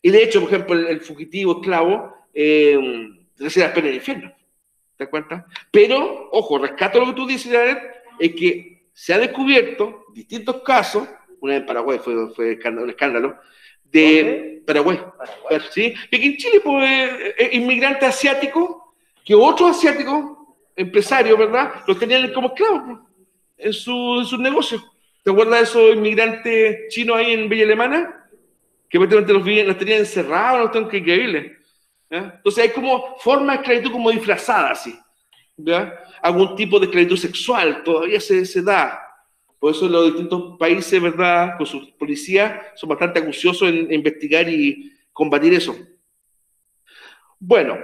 Y de hecho, por ejemplo, el fugitivo esclavo recibe la pena del infierno. ¿Te das cuenta? Pero, ojo, rescato lo que tú dices, Janet, es que se ha descubierto distintos casos, una vez en Paraguay fue un escándalo, de Paraguay. ¿Sí? Que aquí en Chile, pues, inmigrantes asiáticos, que otros asiáticos, empresarios, ¿verdad?, los tenían como esclavos, pues, en sus negocios. ¿Te acuerdas de esos inmigrantes chinos ahí en Villa Alemana? Que prácticamente los tenían encerrados, no tengo que increíble. ¿ya? Entonces hay como forma de esclavitud como disfrazada, así, ¿ya? Algún tipo de esclavitud sexual todavía se da. Por eso los distintos países, ¿verdad?, con sus policías, son bastante acuciosos en investigar y combatir eso. Bueno,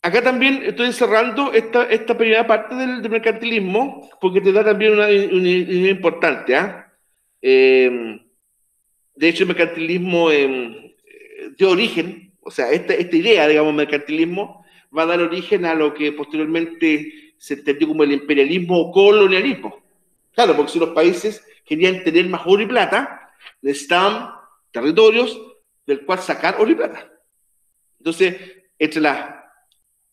acá también estoy cerrando esta primera parte del mercantilismo, porque te da también una idea importante, ¿ah? De hecho, el mercantilismo de origen, o sea, esta idea, digamos, mercantilismo, va a dar origen a lo que posteriormente se entendió como el imperialismo o colonialismo. Claro, porque si los países querían tener más oro y plata, necesitaban territorios del cual sacar oro y plata. Entonces, entre las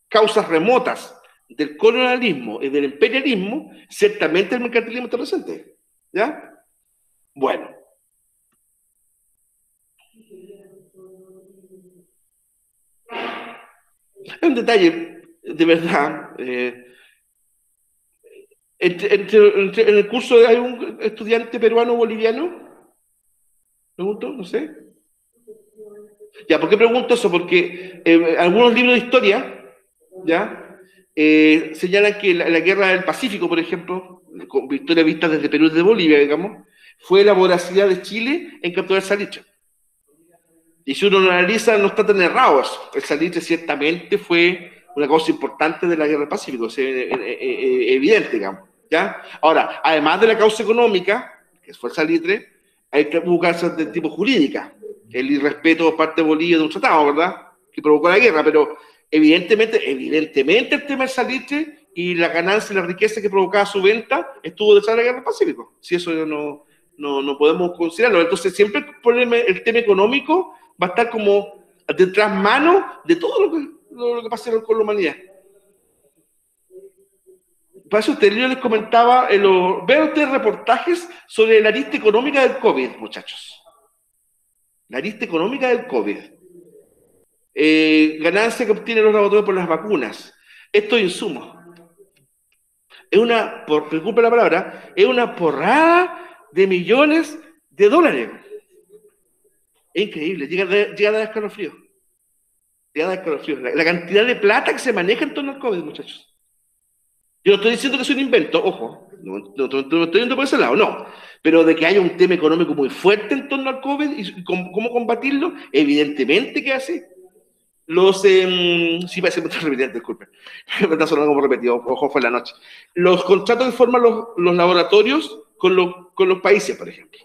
causas remotas del colonialismo y del imperialismo, ciertamente el mercantilismo está presente. ¿Ya? Bueno. Hay un detalle, de verdad. En el curso hay un estudiante peruano-boliviano. Pregunto, no sé. Ya, ¿por qué pregunto eso? Porque algunos libros de historia, ¿ya? Señalan que la guerra del Pacífico, por ejemplo, con historia vista desde Perú y desde Bolivia, digamos, fue la voracidad de Chile en capturar salitre. Y si uno lo analiza, no está tan errado eso. El salitre ciertamente fue una cosa importante de la guerra del Pacífico, es evidente, digamos. ¿Ya? Ahora, además de la causa económica, que fue el salitre, hay que buscar de tipo jurídica. El irrespeto por parte de Bolivia de un tratado, ¿verdad?, que provocó la guerra, pero evidentemente el tema del salitre y la ganancia y la riqueza que provocaba su venta estuvo detrás de la guerra del Pacífico. Si eso no podemos considerarlo. Entonces, siempre el tema económico va a estar como detrás mano de todo lo que pasa con la humanidad. Para eso yo les comentaba, vean ustedes reportajes sobre la arista económica del COVID, muchachos. La arista económica del COVID. Ganancia que obtienen los laboratorios por las vacunas. Estos insumos. Es disculpe la palabra, es una porrada de millones de dólares. Es increíble, llega a dar escalofrío. Llega a dar escalofrío. La cantidad de plata que se maneja en torno al COVID, muchachos. Yo no estoy diciendo que es un invento, ojo, no estoy yendo por ese lado, no. Pero de que haya un tema económico muy fuerte en torno al COVID y cómo combatirlo, evidentemente que así. Sí, parece que me estoy repitiendo, disculpen. Me está sonando como repetido, ojo, fue la noche. Los contratos que forman los laboratorios con los países, por ejemplo.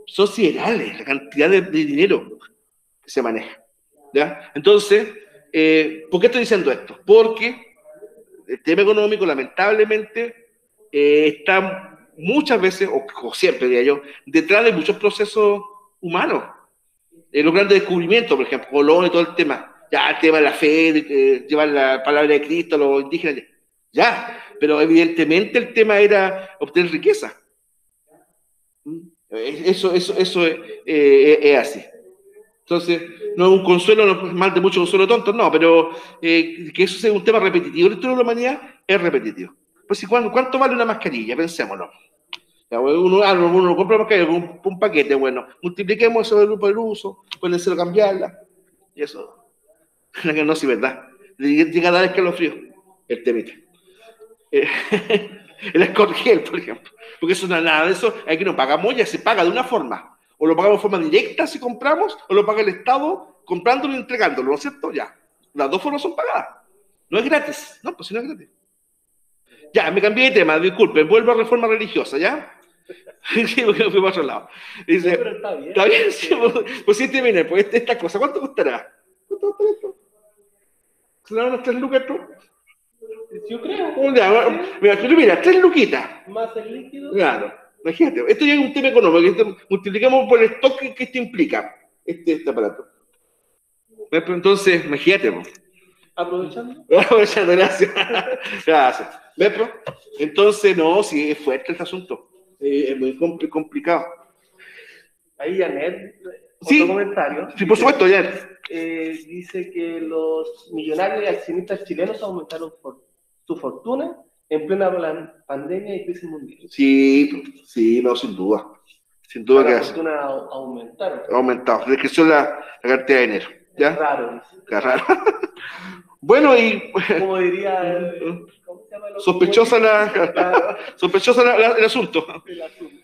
Son siderales la cantidad de dinero que se maneja. ¿Ya? Entonces, ¿por qué estoy diciendo esto? Porque el tema económico, lamentablemente, está muchas veces, o siempre, diría yo, detrás de muchos procesos humanos. Los grandes descubrimientos, por ejemplo, Colón y todo el tema. Ya, el tema de la fe, de llevar la palabra de Cristo a los indígenas. Ya, pero evidentemente el tema era obtener riqueza. Eso es así. Entonces, no es un consuelo, no es mal de mucho consuelo tonto, no, pero que eso sea un tema repetitivo en la historia de la humanidad es repetitivo. Pues, ¿cuánto vale una mascarilla? Pensémoslo. Uno compra una mascarilla, un paquete, bueno, multipliquemos eso por el uso, pueden ser cambiarla, y eso. No, sí, verdad. Llega a dar escalofrío el temita. El escorgel, por ejemplo. Porque eso no es nada de eso, aquí no pagamos ya, se paga de una forma. O lo pagamos de forma directa si compramos, o lo paga el Estado comprándolo y entregándolo, ¿no es cierto? Ya. Las dos formas son pagadas. No es gratis. No, pues si no es gratis. Ya, me cambié de tema, disculpen, vuelvo a reforma religiosa, ¿ya? Sí, porque me fui para otro lado. Dice, pero está bien. ¿Está bien? Sí, pues sí, terminé, pues esta cosa, ¿cuánto costará? ¿Cuánto costará esto? ¿Se le dan unas 3 lucas esto? Yo creo. Mira, 3 luquitas. Más el líquido. Claro, imagínate. Esto ya es un tema económico. Multiplicamos por el stock que esto implica, este aparato. Entonces, imagínate. Aprovechando. Aprovechando, gracias. Gracias. ¿Ves, pro? Entonces, no, sí, es fuerte este asunto. Es muy complicado. Ahí Janet, sí, otro comentario. Sí, por supuesto, Janet. Dice que los millonarios y accionistas chilenos aumentaron su fortuna en plena pandemia y crisis mundial. Sí, no, sin duda. Sin duda que la fortuna aumentaron. Ha aumentado. Creció la cantidad de dinero. ¿Ya? Raro. Qué raro. Bueno, y Como diría, ¿cómo se llama? sospechosa Claro, el asunto. el asunto.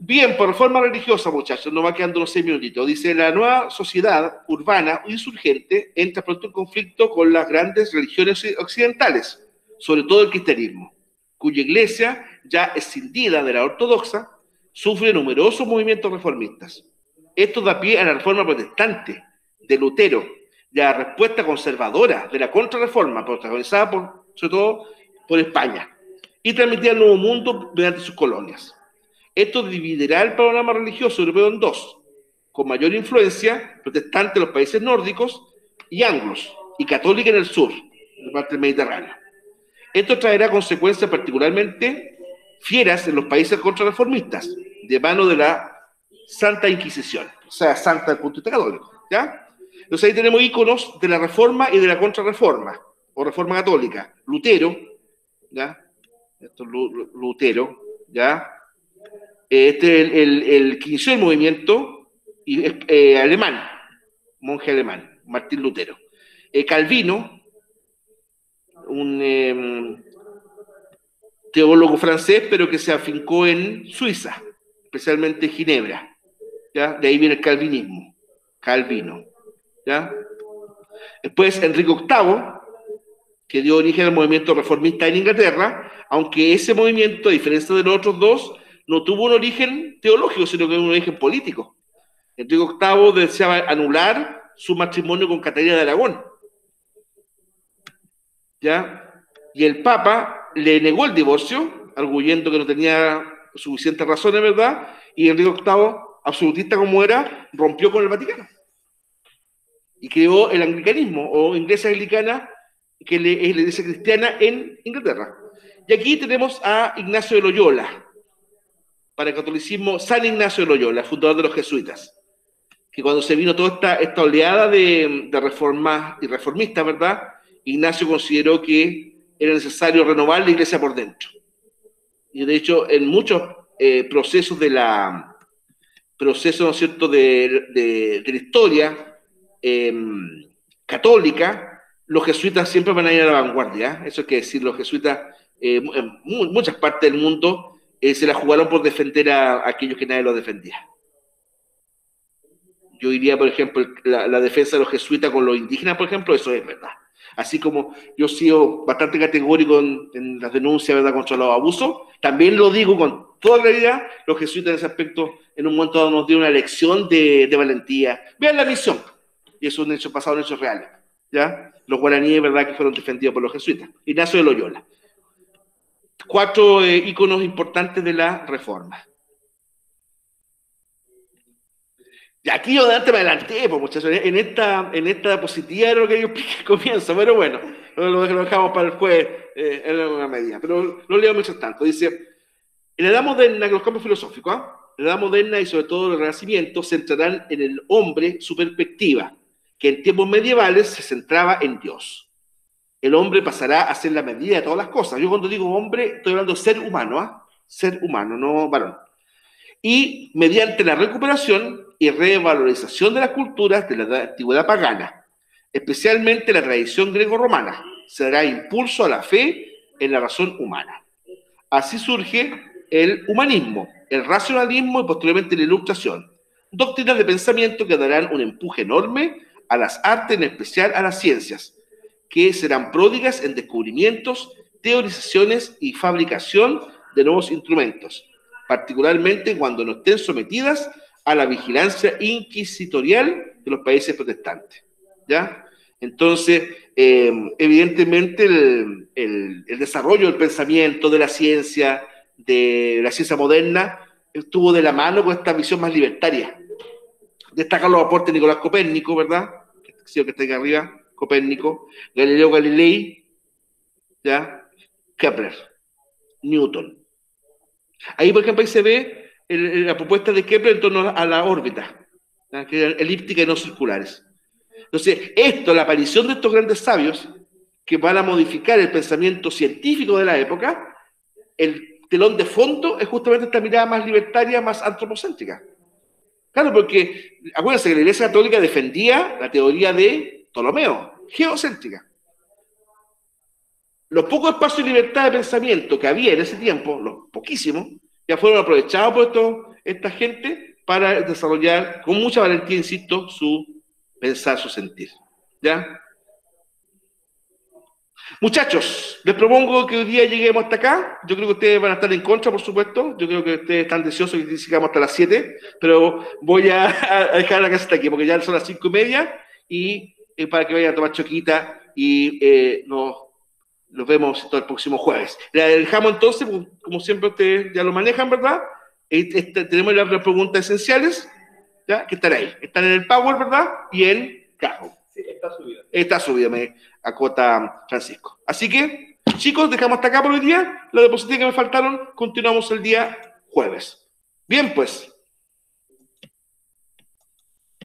Bien, por reforma religiosa, muchachos, nos va quedando unos 6 minutitos. Dice, la nueva sociedad urbana insurgente entra pronto en conflicto con las grandes religiones occidentales, sobre todo el cristianismo, cuya iglesia, ya escindida de la ortodoxa, sufre numerosos movimientos reformistas. Esto da pie a la reforma protestante de Lutero, y a la respuesta conservadora de la contrarreforma, protagonizada sobre todo por España, y transmitida al Nuevo Mundo mediante sus colonias. Esto dividirá el panorama religioso europeo en dos, con mayor influencia protestante en los países nórdicos y anglos, y católica en el sur, en la parte del Mediterráneo. Esto traerá consecuencias particularmente fieras en los países contrarreformistas, de mano de la Santa Inquisición, o sea, santa del punto de vista católico, ¿ya? Entonces ahí tenemos íconos de la Reforma y de la Contrarreforma, o Reforma Católica. Lutero, ¿ya? Esto es Lutero, ¿ya? Este es el que inició el movimiento alemán, monje alemán, Martín Lutero. Calvino, un teólogo francés, pero que se afincó en Suiza, especialmente en Ginebra, ¿ya? De ahí viene el calvinismo, Calvino, ¿ya? Después Enrique VIII, que dio origen al movimiento reformista en Inglaterra, aunque ese movimiento, a diferencia de los otros dos, no tuvo un origen teológico, sino que un origen político. Enrique VIII deseaba anular su matrimonio con Catalina de Aragón, ¿ya? Y el Papa le negó el divorcio, arguyendo que no tenía suficientes razones, ¿verdad? Y Enrique VIII, absolutista como era, rompió con el Vaticano y creó el anglicanismo, o iglesia anglicana, que es la iglesia cristiana en Inglaterra. Y aquí tenemos a Ignacio de Loyola, para el catolicismo, San Ignacio de Loyola, fundador de los jesuitas, que cuando se vino toda esta oleada de reformas y reformistas, ¿verdad? Ignacio consideró que era necesario renovar la iglesia por dentro. Y de hecho, en muchos procesos ¿no es cierto?, de la historia católica, los jesuitas siempre van a ir a la vanguardia, ¿eh? Eso hay que decir, los jesuitas en muchas partes del mundo se la jugaron por defender a aquellos que nadie los defendía. Yo diría, por ejemplo, la defensa de los jesuitas con los indígenas, por ejemplo, eso es verdad. Así como yo he sido bastante categórico en las denuncias, ¿verdad?, contra los abusos, también lo digo con toda claridad, los jesuitas en ese aspecto en un momento dado nos dieron una lección de valentía. Vean la misión, y eso es un hecho pasado, un hecho real, ¿ya? Los guaraníes, ¿verdad?, que fueron defendidos por los jesuitas. Ignacio de Loyola. 4 íconos importantes de la Reforma. Y aquí yo de antes me adelanté, pues, muchachos, en esta diapositiva era lo que yo expliqué al comienzo, pero bueno, lo dejamos para el jueves en alguna medida, pero no leo mucho tanto. Dice, en la edad moderna, los campos filosóficos, ¿eh? En la edad moderna y sobre todo el Renacimiento centrarán en el hombre su perspectiva, que en tiempos medievales se centraba en Dios. El hombre pasará a ser la medida de todas las cosas. Yo cuando digo hombre, estoy hablando de ser humano, ¿eh? Ser humano, no varón. Y mediante la recuperación y revalorización de las culturas de la antigüedad pagana, especialmente la tradición greco-romana, se dará impulso a la fe en la razón humana. Así surge el humanismo, el racionalismo y posteriormente la ilustración, doctrinas de pensamiento que darán un empuje enorme a las artes, en especial a las ciencias, que serán pródigas en descubrimientos, teorizaciones y fabricación de nuevos instrumentos, particularmente cuando no estén sometidas a la vigilancia inquisitorial de los países protestantes, ¿ya? Entonces, evidentemente el desarrollo del pensamiento, de la ciencia moderna, estuvo de la mano con esta visión más libertaria. Destacan los aportes de Nicolás Copérnico, ¿verdad? Que está aquí arriba, Copérnico, Galileo Galilei, ¿ya? Kepler, Newton. Ahí, por ejemplo, ahí se ve la propuesta de Kepler en torno a la órbita, ¿ya?, que eran elípticas y no circulares. Entonces, la aparición de estos grandes sabios que van a modificar el pensamiento científico de la época, el telón de fondo es justamente esta mirada más libertaria, más antropocéntrica. Claro, porque acuérdense que la Iglesia Católica defendía la teoría de Ptolomeo, geocéntrica. Los pocos espacios de libertad de pensamiento que había en ese tiempo, los poquísimos, ya fueron aprovechados por esta gente para desarrollar con mucha valentía, insisto, su pensar, su sentir. ¿Ya? Muchachos, les propongo que hoy día lleguemos hasta acá. Yo creo que ustedes van a estar en contra, por supuesto. Yo creo que ustedes están deseosos que sigamos hasta las 7, pero voy a dejar la casa hasta aquí, porque ya son las 5:30 y para que vayan a tomar choquita y nos vemos el próximo jueves. La dejamos entonces, como siempre ustedes ya lo manejan, ¿verdad? Tenemos las preguntas esenciales, ¿ya? Que están ahí. Están en el Power, ¿verdad? Y en Kahoot. Sí, está subida. Está subida, me acota Francisco. Así que, chicos, dejamos hasta acá por hoy día. Las diapositivas que me faltaron, continuamos el día jueves. Bien, pues.